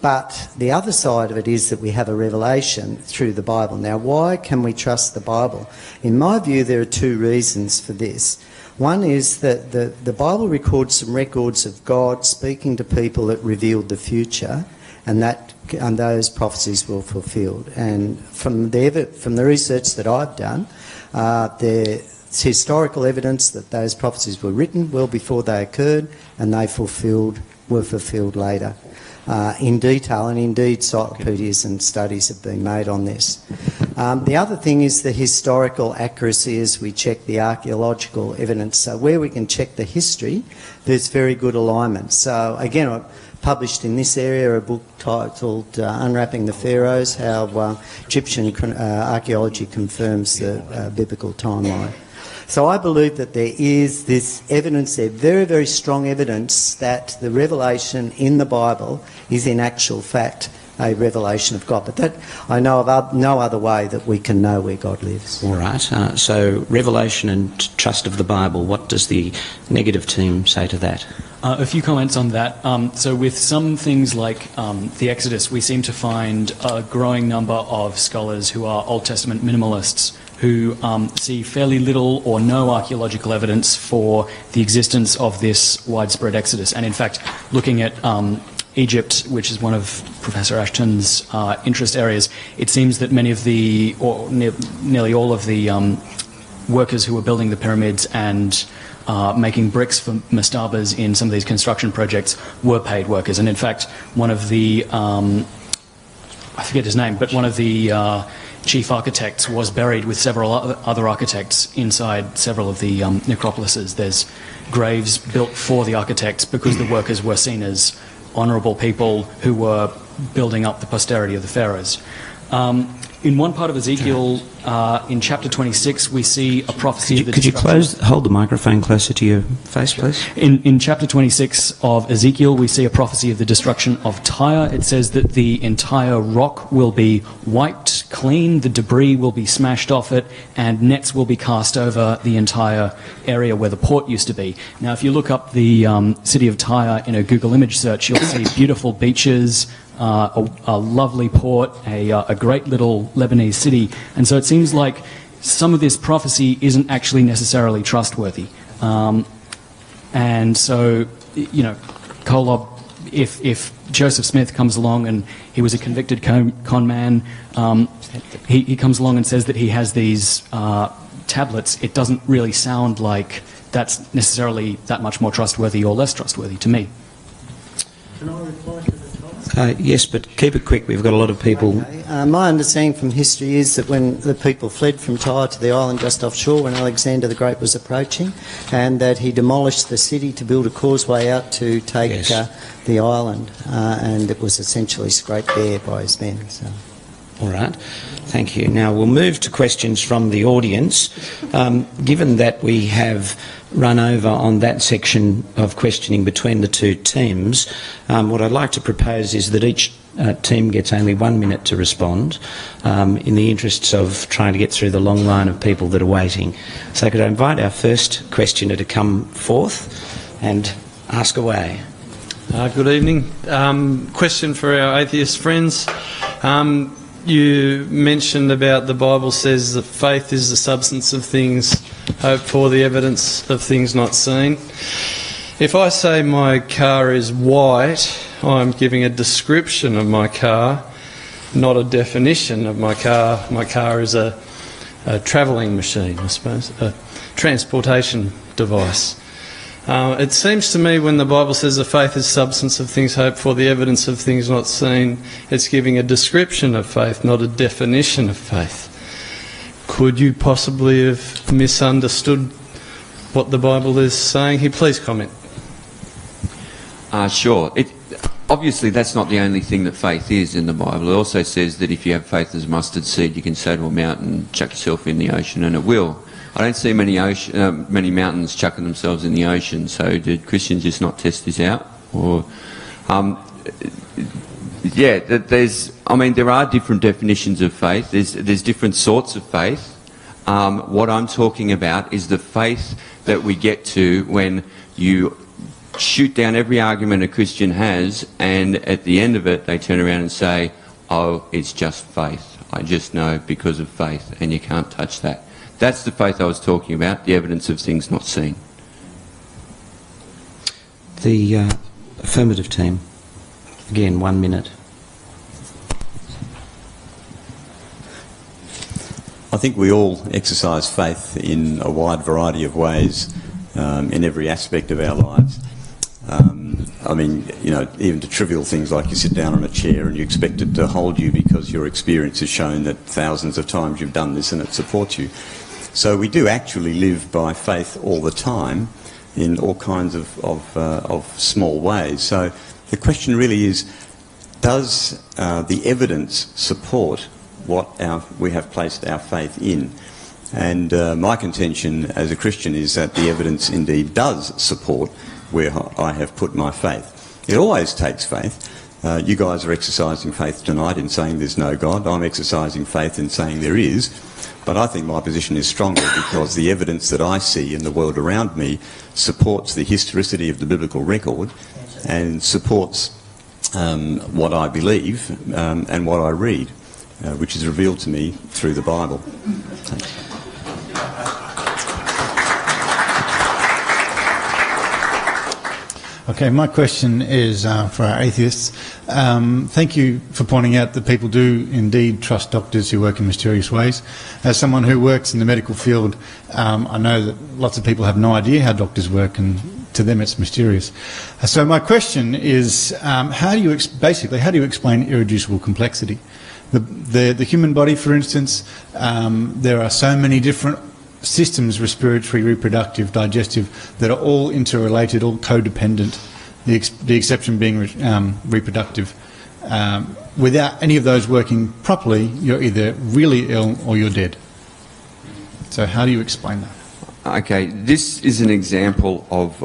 But the other side of it is that we have a revelation through the Bible. Now, why can we trust the Bible? In my view, there are two reasons for this. One is that the Bible records some records of God speaking to people that revealed the future, and those prophecies were fulfilled. And from the research that I've done, there's historical evidence that those prophecies were written well before they occurred, and they were fulfilled later. In detail, and indeed encyclopedias and studies have been made on this. The other thing is the historical accuracy as we check the archaeological evidence. So where we can check the history, there's very good alignment. So again, I published in this area a book titled Unwrapping the Pharaohs, how Egyptian archaeology confirms the biblical timeline. So I believe that there is this evidence there, very, very strong evidence that the revelation in the Bible is in actual fact a revelation of God. But that I know of no other way that we can know where God lives. All right. So revelation and trust of the Bible. What does the negative team say to that? A few comments on that. So with some things like the Exodus, we seem to find a growing number of scholars who are Old Testament minimalists who see fairly little or no archaeological evidence for the existence of this widespread Exodus. And in fact, looking at Egypt, which is one of Professor Ashton's interest areas, it seems that many of the, or nearly all of the workers who were building the pyramids and making bricks for mastabas in some of these construction projects were paid workers. And in fact, one of the, I forget his name, but one of the chief architects was buried with several other architects inside several of the necropolises. There's graves built for the architects because the workers were seen as honourable people who were building up the posterity of the pharaohs. In one part of Ezekiel, in chapter 26, we see a prophecy of the Could you destruction. hold the microphone closer to your face, please? In chapter 26 of Ezekiel, we see a prophecy of the destruction of Tyre. It says that the entire rock will be wiped clean, the debris will be smashed off it, and nets will be cast over the entire area where the port used to be. Now, if you look up the city of Tyre in a Google image search, you'll see beautiful beaches, a lovely port, a great little Lebanese city. And so it seems like some of this prophecy isn't actually necessarily trustworthy. And so, you know, Kolob, if Joseph Smith comes along and he was a convicted con man, he comes along and says that he has these tablets, it doesn't really sound like that's necessarily that much more trustworthy or less trustworthy to me. Can I reply to the topic? Yes, but keep it quick. We've got a lot of people. Okay. My understanding from history is that when the people fled from Tyre to the island just offshore when Alexander the Great was approaching, and that he demolished the city to build a causeway out to take the island, and it was essentially scraped bare by his men. So. All right. Thank you. Now we'll move to questions from the audience. Given that we have run over on that section of questioning between the two teams, what I'd like to propose is that each team gets only 1 minute to respond in the interests of trying to get through the long line of people that are waiting. So could I invite our first questioner to come forth and ask away? Good evening. Question for our atheist friends. You mentioned about the Bible says that faith is the substance of things hoped for, the evidence of things not seen. If I say my car is white, I'm giving a description of my car, not a definition of my car. My car is a travelling machine, I suppose, a transportation device. It seems to me when the Bible says the faith is substance of things hoped for, the evidence of things not seen, it's giving a description of faith, not a definition of faith. Could you possibly have misunderstood what the Bible is saying here? Please comment. Sure. Obviously, that's not the only thing that faith is in the Bible. It also says that if you have faith as mustard seed, you can say to a mountain, chuck yourself in the ocean, and it will. I don't see many mountains chucking themselves in the ocean, so did Christians just not test this out? Or, there are different definitions of faith. There's different sorts of faith. What I'm talking about is the faith that we get to when you shoot down every argument a Christian has, and at the end of it they turn around and say, oh, it's just faith. I just know because of faith, and you can't touch that. That's the faith I was talking about, the evidence of things not seen. The affirmative team. Again, 1 minute. I think we all exercise faith in a wide variety of ways in every aspect of our lives. Even to trivial things like you sit down on a chair and you expect it to hold you because your experience has shown that thousands of times you've done this and it supports you. So we do actually live by faith all the time in all kinds of small ways. So the question really is, does the evidence support what we have placed our faith in? And my contention as a Christian is that the evidence indeed does support where I have put my faith. It always takes faith. You guys are exercising faith tonight in saying there's no God. I'm exercising faith in saying there is. But I think my position is stronger because the evidence that I see in the world around me supports the historicity of the biblical record and supports what I believe and what I read, which is revealed to me through the Bible. Thanks. Okay, my question is for our atheists. Thank you for pointing out that people do indeed trust doctors who work in mysterious ways. As someone who works in the medical field, I know that lots of people have no idea how doctors work, and to them it's mysterious. So my question is, how do you explain irreducible complexity? The human body, for instance, there are so many different systems, respiratory, reproductive, digestive, that are all interrelated, all codependent, the exception being reproductive. Without any of those working properly, you're either really ill or you're dead. So how do you explain that? Okay, this is an example of,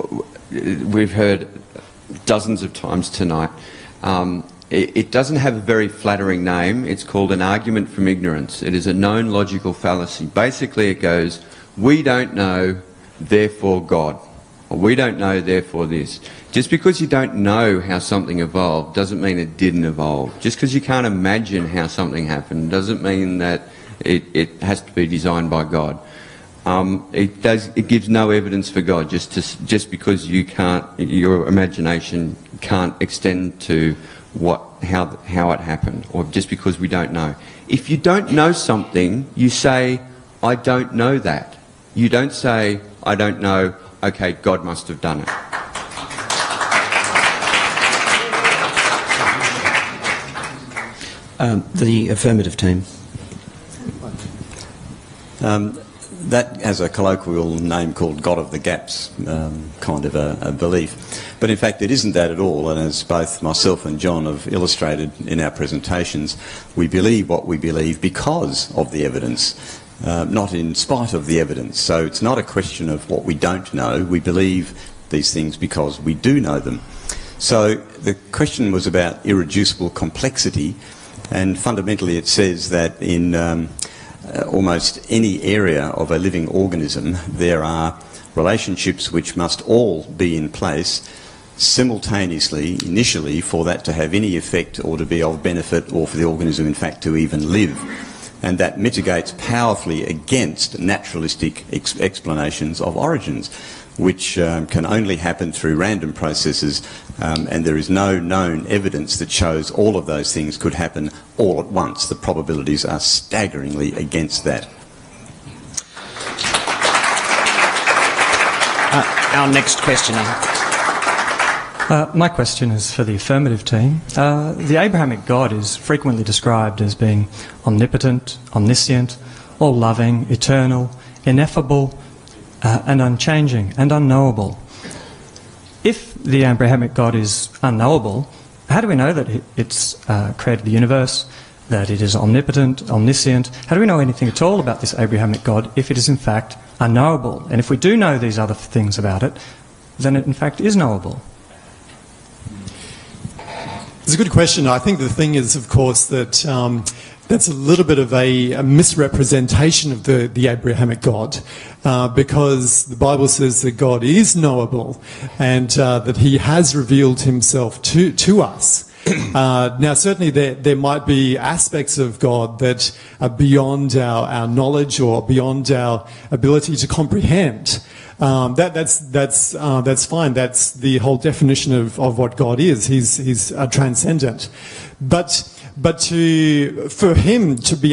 we've heard dozens of times tonight. It doesn't have a very flattering name. It's called an argument from ignorance. It is a known logical fallacy. Basically it goes, we don't know, therefore God. Or we don't know, therefore this. Just because you don't know how something evolved doesn't mean it didn't evolve. Just because you can't imagine how something happened doesn't mean that it has to be designed by God. It gives no evidence for God just because your imagination can't extend to how it happened, or just because we don't know. If you don't know something, you say, I don't know that. You don't say, I don't know, okay, God must have done it. The affirmative team. That has a colloquial name called God of the Gaps, kind of a belief. But in fact it isn't that at all, and as both myself and John have illustrated in our presentations, we believe what we believe because of the evidence, not in spite of the evidence. So it's not a question of what we don't know, we believe these things because we do know them. So the question was about irreducible complexity, and fundamentally it says that in almost any area of a living organism there are relationships which must all be in place simultaneously, initially, for that to have any effect or to be of benefit, or for the organism in fact to even live. And that mitigates powerfully against naturalistic explanations of origins, which can only happen through random processes, and there is no known evidence that shows all of those things could happen all at once. The probabilities are staggeringly against that. Our next questioner. My question is for the affirmative team. The Abrahamic God is frequently described as being omnipotent, omniscient, all-loving, eternal, ineffable, and unchanging and unknowable. If the Abrahamic God is unknowable, how do we know that it's created the universe, that it is omnipotent, omniscient? How do we know anything at all about this Abrahamic God if it is in fact unknowable? And if we do know these other things about it, then it in fact is knowable. It's a good question. I think the thing is, of course, that that's a little bit of a misrepresentation of the Abrahamic God, because the Bible says that God is knowable and that he has revealed himself to us. Now, certainly there might be aspects of God that are beyond our knowledge or beyond our ability to comprehend. That's fine. That's the whole definition of what God is. He's transcendent. But for him to be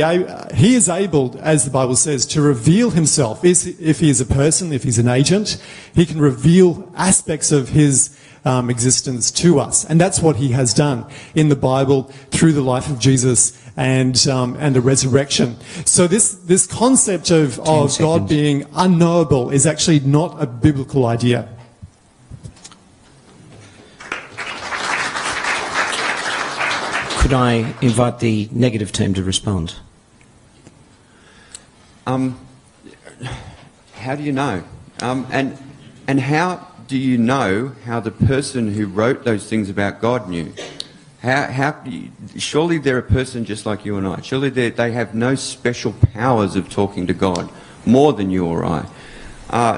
he is able, as the Bible says, to reveal himself. If he is a person, if he's an agent, he can reveal aspects of his existence to us, and that's what he has done in the Bible through the life of Jesus and the resurrection. So this concept of God being unknowable is actually not a biblical idea. Could I invite the negative team to respond? How do you know? And how do you know how the person who wrote those things about God knew? Surely they're a person just like you and I. Surely they have no special powers of talking to God more than you or I.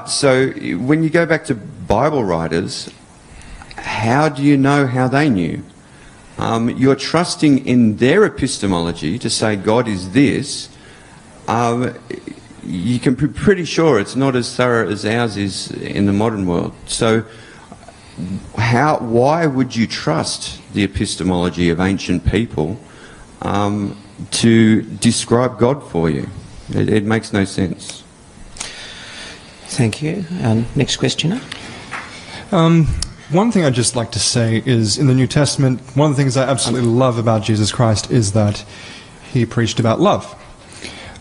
So when you go back to Bible writers, how do you know how they knew? You're trusting in their epistemology to say God is this. You can be pretty sure it's not as thorough as ours is in the modern world. So why would you trust the epistemology of ancient people to describe God for you? It makes no sense. Thank you. Next questioner. One thing I'd just like to say is, in the New Testament, one of the things I absolutely love about Jesus Christ is that he preached about love.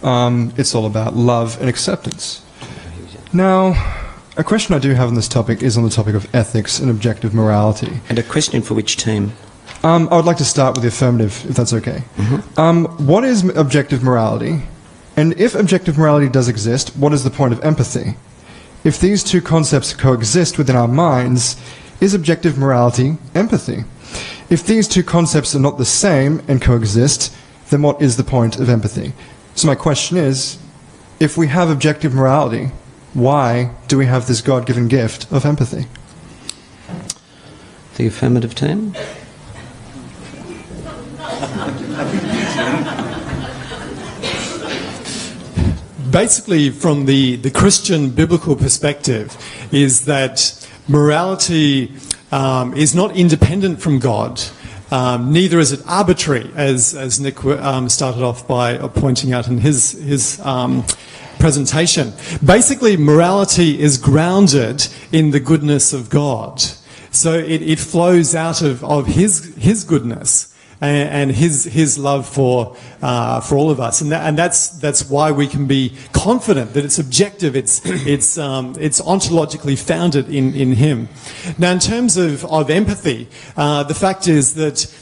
It's all about love and acceptance. Now, a question I do have on this topic is on the topic of ethics and objective morality. And a question for which team? I would like to start with the affirmative, if that's okay. What is objective morality? And if objective morality does exist, what is the point of empathy? If these two concepts coexist within our minds, is objective morality empathy? If these two concepts are not the same and coexist, then what is the point of empathy? So my question is, if we have objective morality, why do we have this God-given gift of empathy? The affirmative team? Basically, from the Christian biblical perspective, is that morality is not independent from God. Neither is it arbitrary, as Nick started off by pointing out in his presentation. Basically, morality is grounded in the goodness of God. So it flows out of his goodness and his love for all of us, and that's why we can be confident that it's objective. It's ontologically founded in him. Now, in terms of empathy, the fact is that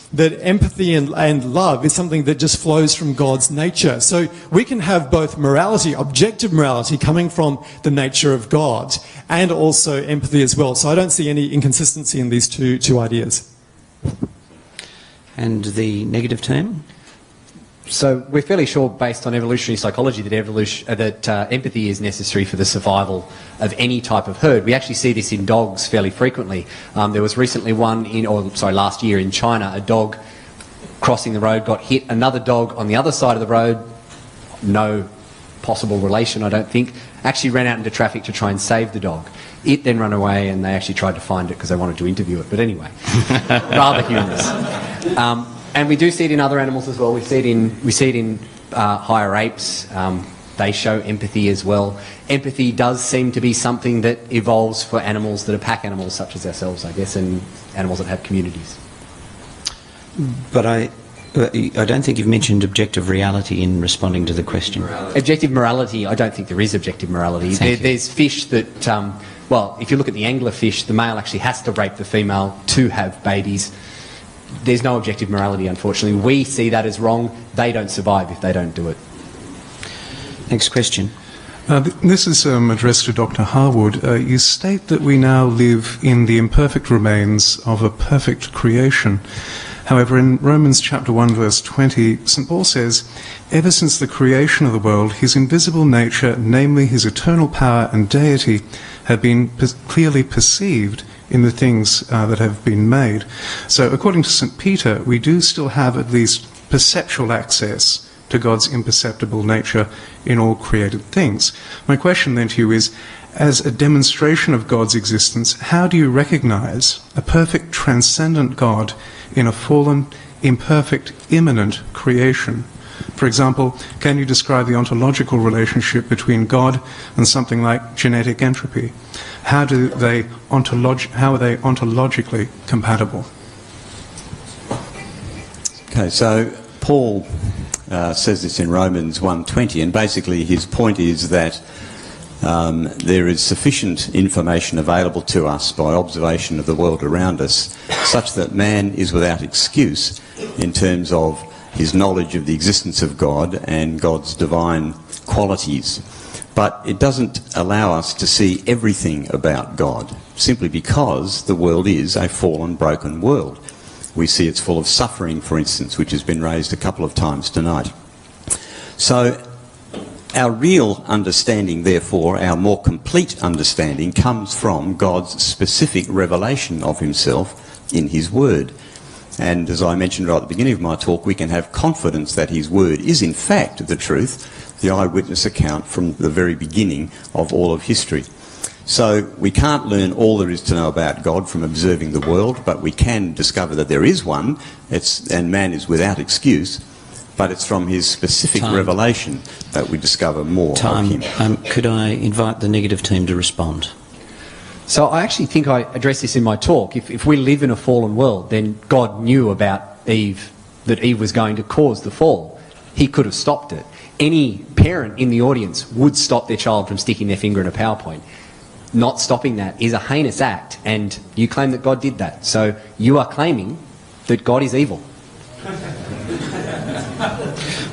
empathy and love is something that just flows from God's nature. So we can have both morality, objective morality, coming from the nature of God, and also empathy as well. So I don't see any inconsistency in these two ideas. And the negative team? So we're fairly sure, based on evolutionary psychology, that empathy is necessary for the survival of any type of herd. We actually see this in dogs fairly frequently. There was recently last year in China, a dog crossing the road got hit. Another dog on the other side of the road, no possible relation, I don't think, actually ran out into traffic to try and save the dog. It then ran away, and they actually tried to find it because they wanted to interview it. But anyway, rather humorous. And we do see it in other animals as well. We see it in higher apes. They show empathy as well. Empathy does seem to be something that evolves for animals that are pack animals, such as ourselves, I guess, and animals that have communities. But I don't think you've mentioned objective reality in responding to the question. Objective morality, I don't think there is objective morality. There's fish that, if you look at the anglerfish, the male actually has to rape the female to have babies. There's no objective morality, unfortunately. We see that as wrong. They don't survive if they don't do it. Next question. This is addressed to Dr. Harwood. You state that we now live in the imperfect remains of a perfect creation. However, in Romans chapter 1, verse 20, St. Paul says, "Ever since the creation of the world, his invisible nature, namely his eternal power and deity, have been clearly perceived in the things that have been made." So according to St. Peter, we do still have at least perceptual access to God's imperceptible nature in all created things. My question then to you is, as a demonstration of God's existence, how do you recognize a perfect transcendent God in a fallen, imperfect, immanent creation? For example, can you describe the ontological relationship between God and something like genetic entropy? How are they ontologically compatible? Okay, so Paul says this in Romans 1:20, and basically his point is that there is sufficient information available to us by observation of the world around us, such that man is without excuse in terms of his knowledge of the existence of God and God's divine qualities. But it doesn't allow us to see everything about God, simply because the world is a fallen, broken world. We see it's full of suffering, for instance, which has been raised a couple of times tonight. So our real understanding, therefore, our more complete understanding, comes from God's specific revelation of himself in his word. And as I mentioned right at the beginning of my talk, we can have confidence that his word is in fact the truth, the eyewitness account from the very beginning of all of history. So we can't learn all there is to know about God from observing the world, but we can discover that there is one, and man is without excuse, but it's from his specific revelation that we discover more of him. Could I invite the negative team to respond? So I actually think I addressed this in my talk. If we live in a fallen world, then God knew about Eve, that Eve was going to cause the fall. He could have stopped it. Any parent in the audience would stop their child from sticking their finger in a PowerPoint. Not stopping that is a heinous act, and you claim that God did that. So you are claiming that God is evil.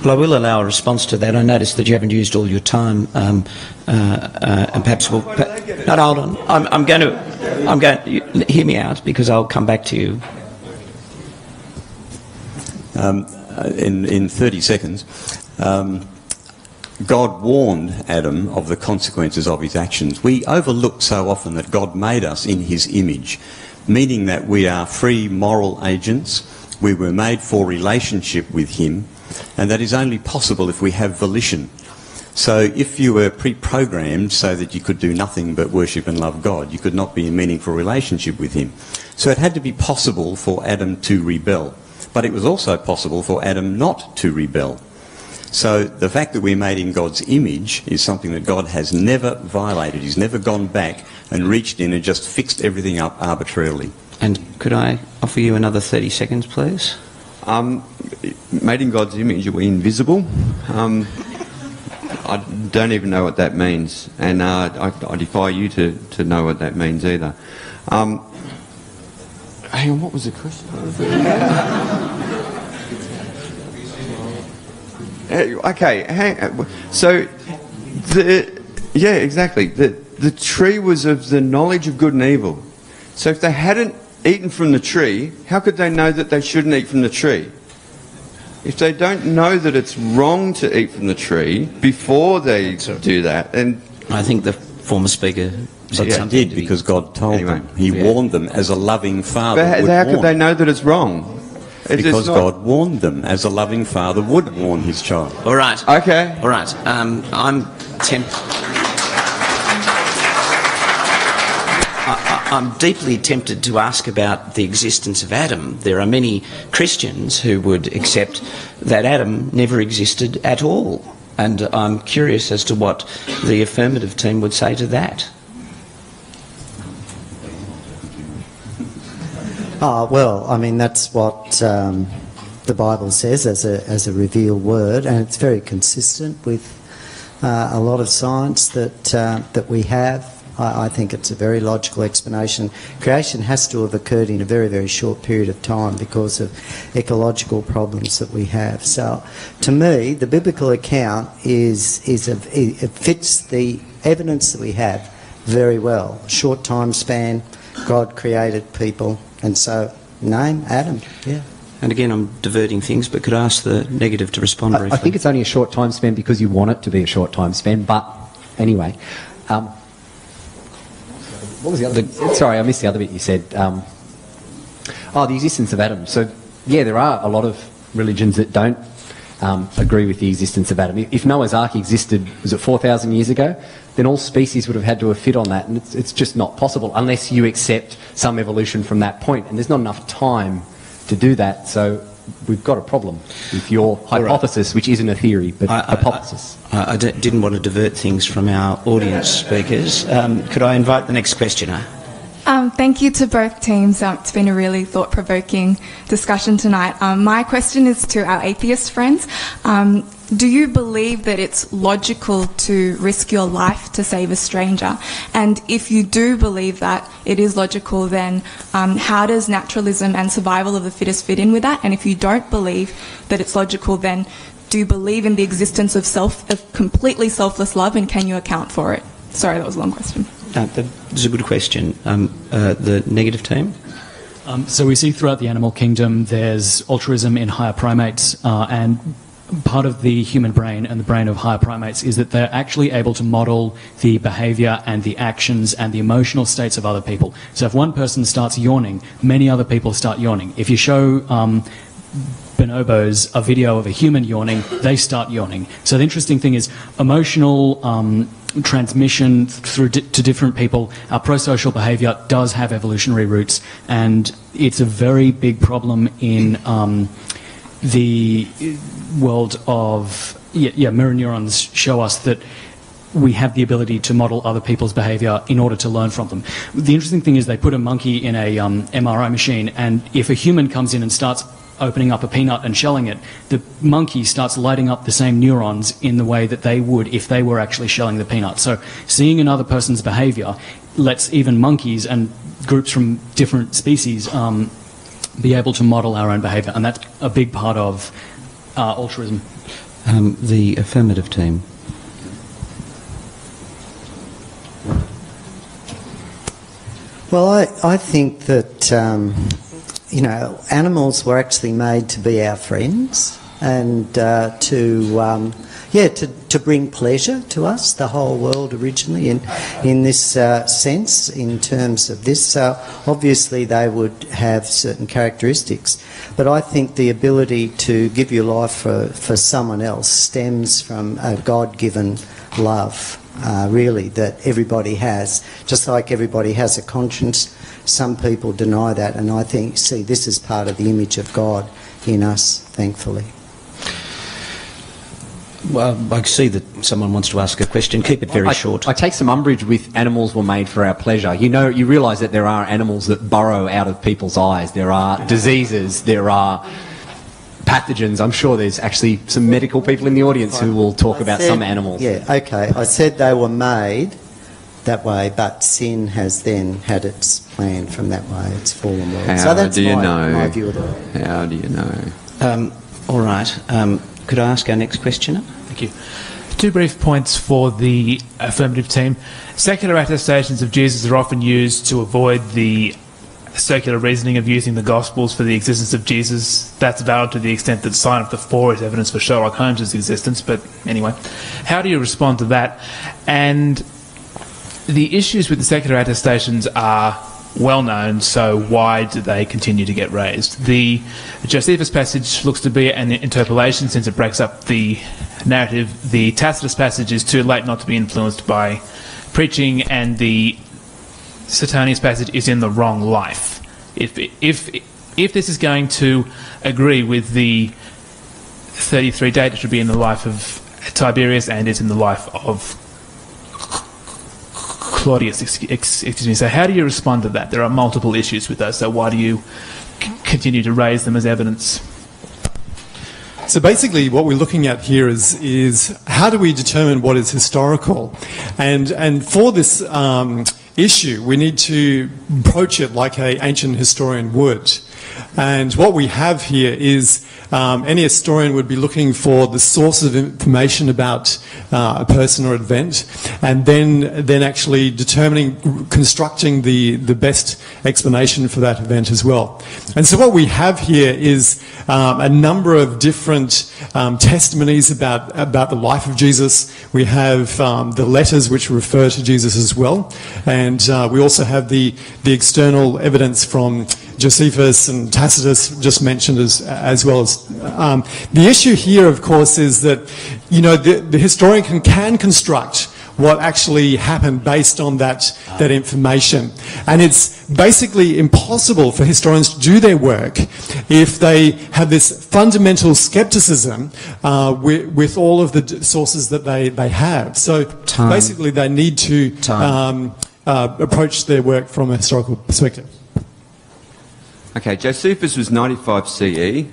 Well, I will allow a response to that. I noticed that you haven't used all your time, and perhaps we'll. No, hold on. I'm going to hear me out because I'll come back to you. In 30 seconds, God warned Adam of the consequences of his actions. We overlook so often that God made us in his image, meaning that we are free moral agents. We were made for relationship with him, and that is only possible if we have volition. So if you were pre-programmed so that you could do nothing but worship and love God, you could not be in meaningful relationship with him. So it had to be possible for Adam to rebel. But it was also possible for Adam not to rebel. So the fact that we're made in God's image is something that God has never violated. He's never gone back and reached in and just fixed everything up arbitrarily. And could I offer you another 30 seconds, please? Made in God's image, are we invisible? I don't even know what that means, and I defy you to know what that means either. Hang on, what was the question? Okay, so exactly. The tree was of the knowledge of good and evil. So if they hadn't eaten from the tree, how could they know that they shouldn't eat from the tree? If they don't know that it's wrong to eat from the tree before they do that, and I think the former speaker said something. He did, because God told them. He warned them as a loving father would But how warn. could they know that it's wrong? Because God warned them as a loving father would warn his child. All right. Okay. All right. I'm deeply tempted to ask about the existence of Adam. There are many Christians who would accept that Adam never existed at all. And I'm curious as to what the affirmative team would say to that. Well, I mean, that's what the Bible says as a revealed word, and it's very consistent with a lot of science that we have. I think it's a very logical explanation. Creation has to have occurred in a very, very short period of time because of ecological problems that we have. So, to me, the biblical account it fits the evidence that we have very well. Short time span, God created people, and so name Adam. Yeah. And again, I'm diverting things, but could I ask the negative to respond briefly? I think it's only a short time span because you want it to be a short time span. But anyway. What was the other bit? Sorry, I missed the other bit you said. The existence of Adam. So, yeah, there are a lot of religions that don't agree with the existence of Adam. If Noah's Ark existed, was it 4,000 years ago, then all species would have had to have fit on that, and it's just not possible unless you accept some evolution from that point. And there's not enough time to do that, so we've got a problem with your hypothesis, which isn't a theory, but hypothesis. I didn't want to divert things from our audience speakers. Could I invite the next questioner? Thank you to both teams. It's been a really thought-provoking discussion tonight. My question is to our atheist friends. Do you believe that it's logical to risk your life to save a stranger? And if you do believe that it is logical, then how does naturalism and survival of the fittest fit in with that? And if you don't believe that it's logical, then do you believe in the existence of completely selfless love, and can you account for it? Sorry, that was a long question. That's a good question. The negative team? So we see throughout the animal kingdom there's altruism in higher primates, and part of the human brain and the brain of higher primates is that they're actually able to model the behaviour and the actions and the emotional states of other people. So if one person starts yawning, many other people start yawning. If you show bonobos a video of a human yawning, they start yawning. So the interesting thing is emotional transmission through to different people. Our prosocial behaviour does have evolutionary roots, and it's a very big problem in the world of mirror neurons show us that we have the ability to model other people's behaviour in order to learn from them. The interesting thing is they put a monkey in a MRI machine, and if a human comes in and starts opening up a peanut and shelling it, the monkey starts lighting up the same neurons in the way that they would if they were actually shelling the peanut. So seeing another person's behaviour lets even monkeys and groups from different species be able to model our own behaviour, and that's a big part of altruism. The affirmative team. Well, I think that, you know, animals were actually made to be our friends and to bring pleasure to us, the whole world originally, in this sense, in terms of this. So obviously they would have certain characteristics. But I think the ability to give your life for someone else stems from a God-given love. Really, that everybody has, just like everybody has a conscience. Some people deny that, and I think, see, this is part of the image of God in us, thankfully. Well, I see that someone wants to ask a question. Keep it very short. I take some umbrage with animals were made for our pleasure. You realise that there are animals that burrow out of people's eyes. There are diseases. There are pathogens. I'm sure there's actually some medical people in the audience who will talk about some animals. Yeah, okay. I said they were made that way, but sin has then had its plan from that way. It's fallen world. So that's my view of the world. How do you know? All right. Could I ask our next questioner? Thank you. 2 brief points for the affirmative team. Secular attestations of Jesus are often used to avoid the circular reasoning of using the Gospels for the existence of Jesus. That's valid to the extent that Sign of the Four is evidence for Sherlock Holmes' existence, but anyway. How do you respond to that? And the issues with the secular attestations are well known, so why do they continue to get raised? The Josephus passage looks to be an interpolation since it breaks up the narrative. The Tacitus passage is too late not to be influenced by preaching, and the Suetonius passage is in the wrong life. If this is going to agree with the 33 date, it should be in the life of Tiberius, and it's in the life of Claudius, excuse me. So how do you respond to that? There are multiple issues with those, so why do you continue to raise them as evidence? So basically what we're looking at here is how do we determine what is historical? And for this issue, we need to approach it like an ancient historian would. And what we have here is any historian would be looking for the source of information about a person or event, and then actually constructing the best explanation for that event as well. And so what we have here is a number of different testimonies about the life of Jesus. We have the letters which refer to Jesus as well, and we also have the external evidence from Josephus and Tacitus just mentioned as well as the issue here, of course, is that the historian can construct what actually happened based on that information, and it's basically impossible for historians to do their work if they have this fundamental skepticism with all of the sources that they have. So basically, they need to approach their work from a historical perspective. Okay, Josephus was 95 CE,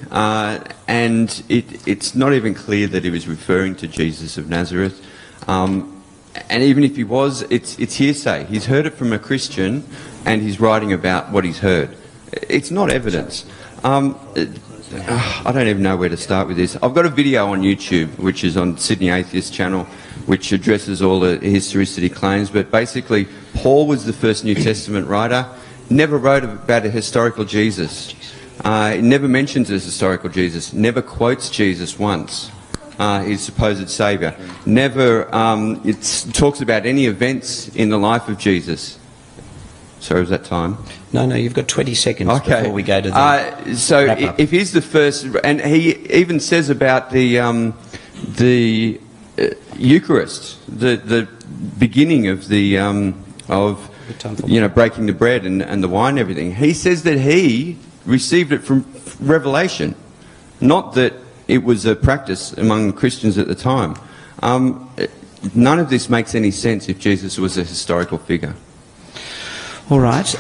and it's not even clear that he was referring to Jesus of Nazareth. And even if he was, it's hearsay. He's heard it from a Christian, and he's writing about what he's heard. It's not evidence. I don't even know where to start with this. I've got a video on YouTube, which is on Sydney Atheist channel, which addresses all the historicity claims, but basically, Paul was the first New Testament writer. Never wrote about a historical Jesus. He never mentions a historical Jesus. Never quotes Jesus once, his supposed saviour. Never talks about any events in the life of Jesus. Sorry, was that time? No, you've got 20 seconds before we go to the so wrap-up. If he's the first, and he even says about the Eucharist, the beginning of the breaking the bread and the wine and everything. He says that he received it from revelation, not that it was a practice among Christians at the time. None of this makes any sense if Jesus was a historical figure. All right.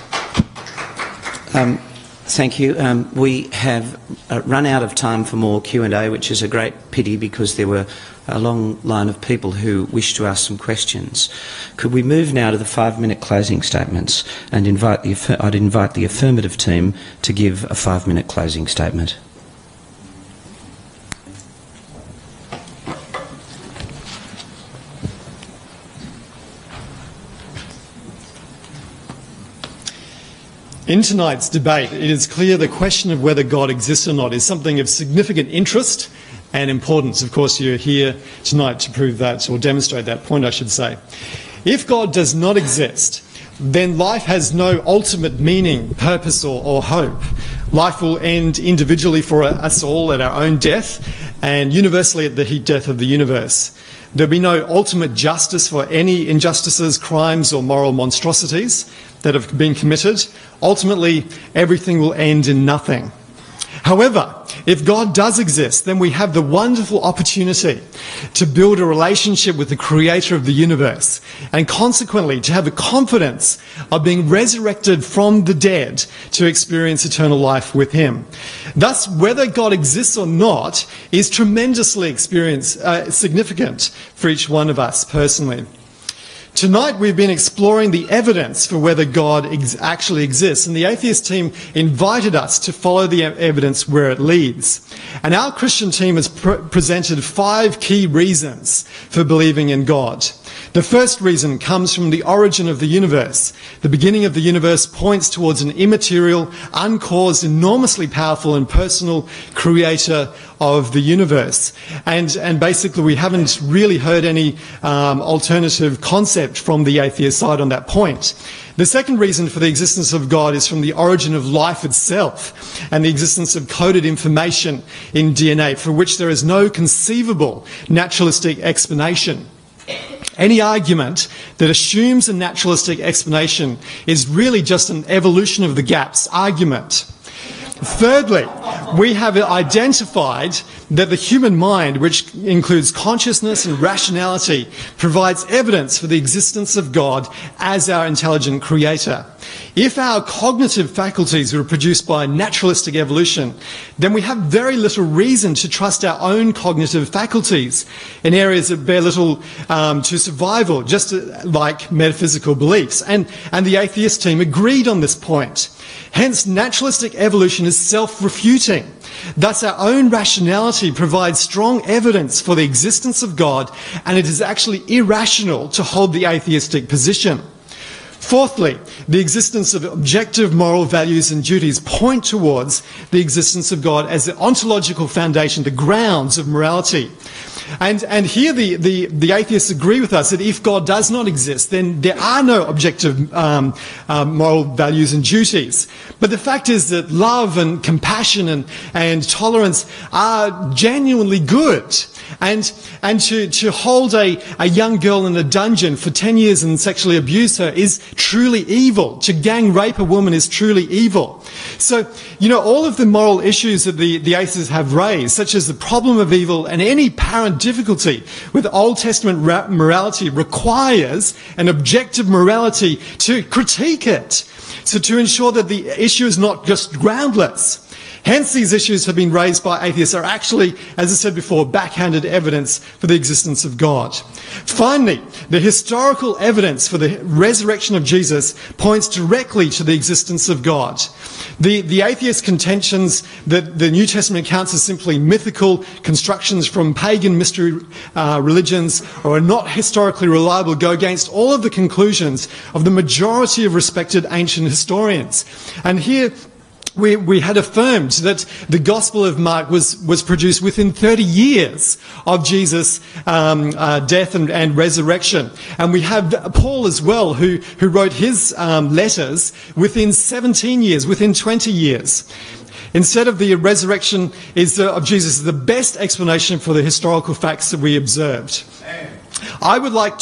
Thank you. We have run out of time for more Q&A, which is a great pity because there were a long line of people who wish to ask some questions. Could we move now to the 5-minute closing statements and I'd invite the affirmative team to give a 5-minute closing statement. In tonight's debate, it is clear the question of whether God exists or not is something of significant interest and importance. Of course, you're here tonight to prove that, or demonstrate that point, I should say. If God does not exist, then life has no ultimate meaning, purpose, or hope. Life will end individually for us all at our own death, and universally at the heat death of the universe. There'll be no ultimate justice for any injustices, crimes, or moral monstrosities that have been committed. Ultimately, everything will end in nothing. However, if God does exist, then we have the wonderful opportunity to build a relationship with the Creator of the universe, and consequently to have a confidence of being resurrected from the dead to experience eternal life with Him. Thus, whether God exists or not is tremendously significant for each one of us personally. Tonight we've been exploring the evidence for whether God actually exists, and the atheist team invited us to follow the evidence where it leads. And our Christian team has presented 5 key reasons for believing in God. The first reason comes from the origin of the universe. The beginning of the universe points towards an immaterial, uncaused, enormously powerful and personal creator of the universe. And basically we haven't really heard any alternative concept from the atheist side on that point. The second reason for the existence of God is from the origin of life itself and the existence of coded information in DNA for which there is no conceivable naturalistic explanation. Any argument that assumes a naturalistic explanation is really just an evolution of the gaps argument. Thirdly, we have identified that the human mind, which includes consciousness and rationality, provides evidence for the existence of God as our intelligent creator. If our cognitive faculties were produced by naturalistic evolution, then we have very little reason to trust our own cognitive faculties in areas that bear little to survival, just like metaphysical beliefs. And the atheist team agreed on this point. Hence, naturalistic evolution is self-refuting. Thus, our own rationality provides strong evidence for the existence of God, and it is actually irrational to hold the atheistic position. Fourthly, the existence of objective moral values and duties point towards the existence of God as the ontological foundation, the grounds of morality. And here the atheists agree with us that if God does not exist, then there are no objective moral values and duties. But the fact is that love and compassion and tolerance are genuinely good. And to hold a young girl in a dungeon for 10 years and sexually abuse her is truly evil. To gang rape a woman is truly evil. So, all of the moral issues that the atheists have raised, such as the problem of evil and any apparent difficulty with Old Testament morality, requires an objective morality to critique it. So to ensure that the issue is not just groundless. Hence, these issues have been raised by atheists are actually, as I said before, backhanded evidence for the existence of God. Finally, the historical evidence for the resurrection of Jesus points directly to the existence of God. The atheist contentions that the New Testament accounts as simply mythical constructions from pagan mystery religions or are not historically reliable go against all of the conclusions of the majority of respected ancient historians. And here, we had affirmed that the Gospel of Mark was produced within 30 years of Jesus' death and resurrection. And we have Paul as well, who wrote his letters within 17 years, within 20 years. Instead of the resurrection of Jesus, the best explanation for the historical facts that we observed. I'd like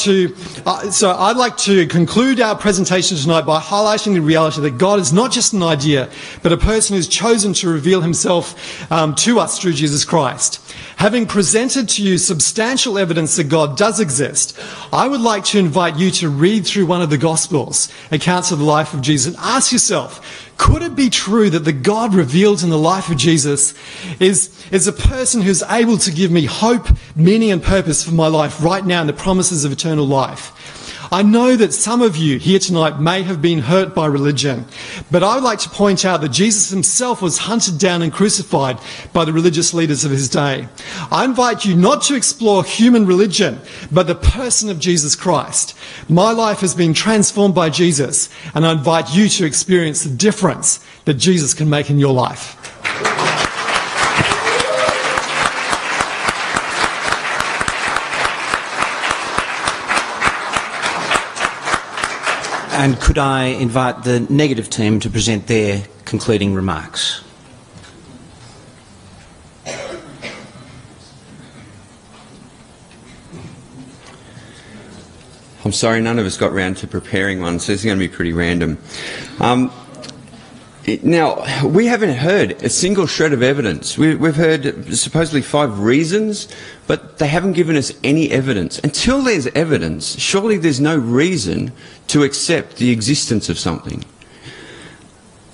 to conclude our presentation tonight by highlighting the reality that God is not just an idea, but a person who's chosen to reveal himself to us through Jesus Christ. Having presented to you substantial evidence that God does exist, I would like to invite you to read through one of the Gospels, accounts of the life of Jesus, and ask yourself, Could it be true that the God revealed in the life of Jesus is a person who's able to give me hope, meaning and purpose for my life right now and the promises of eternal life? I know that some of you here tonight may have been hurt by religion, but I would like to point out that Jesus himself was hunted down and crucified by the religious leaders of his day. I invite you not to explore human religion, but the person of Jesus Christ. My life has been transformed by Jesus, and I invite you to experience the difference that Jesus can make in your life. And could I invite the negative team to present their concluding remarks? I'm sorry, none of us got round to preparing one, so this is going to be pretty random. Now, we haven't heard a single shred of evidence. We've heard supposedly 5 reasons, but they haven't given us any evidence. Until there's evidence, surely there's no reason to accept the existence of something.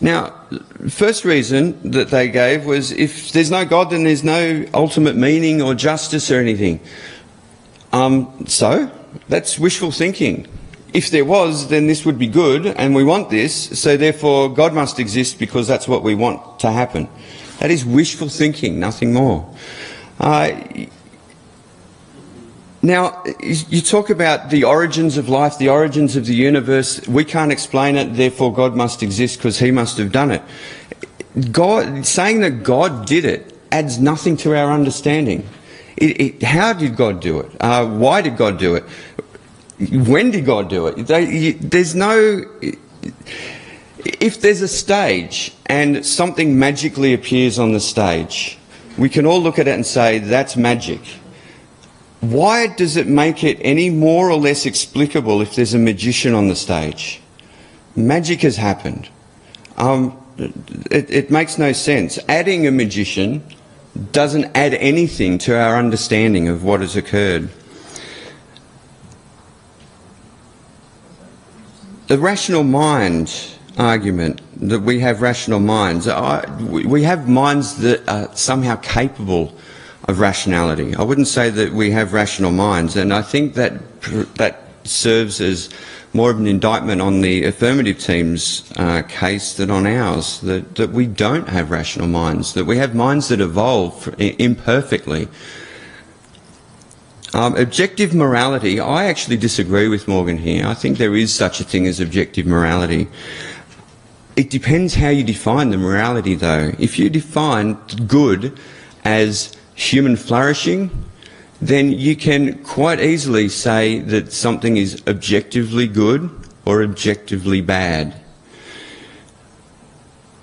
Now, the first reason that they gave was if there's no God, then there's no ultimate meaning or justice or anything. So, that's wishful thinking. If there was, then this would be good, and we want this, so therefore God must exist because that's what we want to happen. That is wishful thinking, nothing more. Now, you talk about the origins of life, the origins of the universe. We can't explain it, therefore God must exist because he must have done it. Saying that God did it adds nothing to our understanding. How did God do it? Why did God do it? When did God do it? There's no... If there's a stage and something magically appears on the stage, we can all look at it and say, that's magic. Why does it make it any more or less explicable if there's a magician on the stage? Magic has happened. It makes no sense. Adding a magician doesn't add anything to our understanding of what has occurred. The rational mind argument, that we have rational minds, we have minds that are somehow capable of rationality. I wouldn't say that we have rational minds, and I think that serves as more of an indictment on the affirmative team's case than on ours, that we don't have rational minds, that we have minds that evolve imperfectly. Objective morality, I actually disagree with Morgan here. I think there is such a thing as objective morality. It depends how you define the morality, though. If you define good as human flourishing, then you can quite easily say that something is objectively good or objectively bad.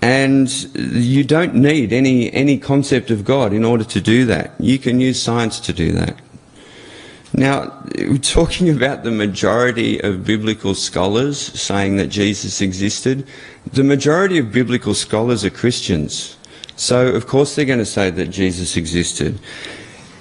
And you don't need any concept of God in order to do that. You can use science to do that. Now, talking about the majority of biblical scholars saying that Jesus existed, the majority of biblical scholars are Christians. So, of course, they're going to say that Jesus existed.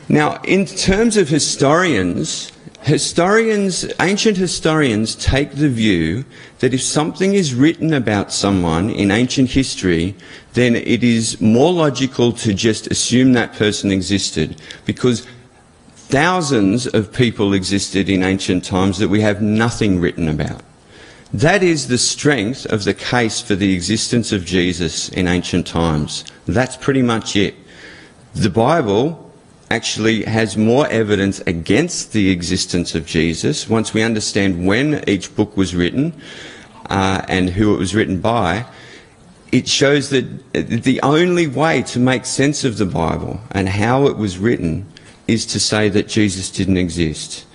Now, in terms of historians, ancient historians take the view that if something is written about someone in ancient history, then it is more logical to just assume that person existed, because thousands of people existed in ancient times that we have nothing written about. That is the strength of the case for the existence of Jesus in ancient times. That's pretty much it. The Bible actually has more evidence against the existence of Jesus once we understand when each book was written and who it was written by. It shows that the only way to make sense of the Bible and how it was written is to say that Jesus didn't exist.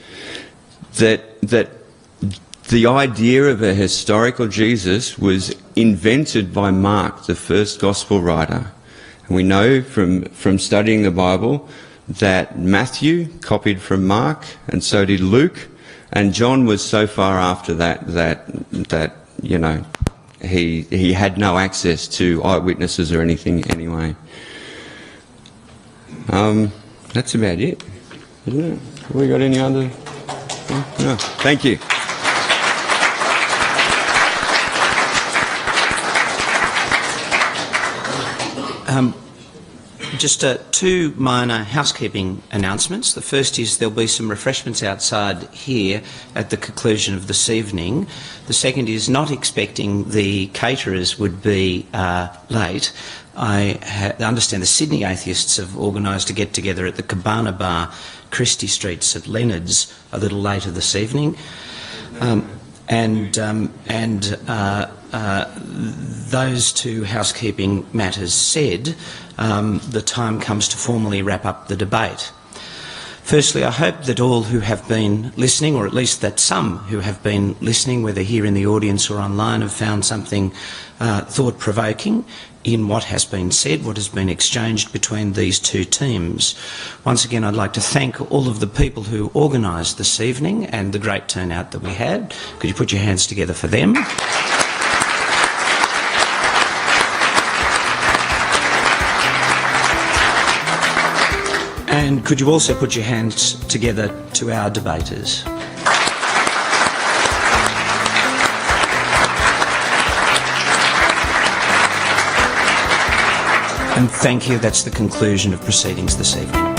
That the idea of a historical Jesus was invented by Mark, the first gospel writer. And we know from studying the Bible that Matthew copied from Mark, and so did Luke, and John was so far after that you know, he had no access to eyewitnesses or anything anyway. That's about it, isn't it? Have we got any other? No. Thank you. Just two minor housekeeping announcements. The first is there'll be some refreshments outside here at the conclusion of this evening. The second is not expecting the caterers would be late. I understand the Sydney Atheists have organised a get-together at the Cabana Bar, Christie Street, St Leonard's, a little later this evening. Those two housekeeping matters said, the time comes to formally wrap up the debate. Firstly, I hope that all who have been listening, or at least that some who have been listening, whether here in the audience or online, have found something thought-provoking in what has been said, what has been exchanged between these two teams. Once again, I'd like to thank all of the people who organised this evening and the great turnout that we had. Could you put your hands together for them? And could you also put your hands together to our debaters? And thank you. That's the conclusion of proceedings this evening.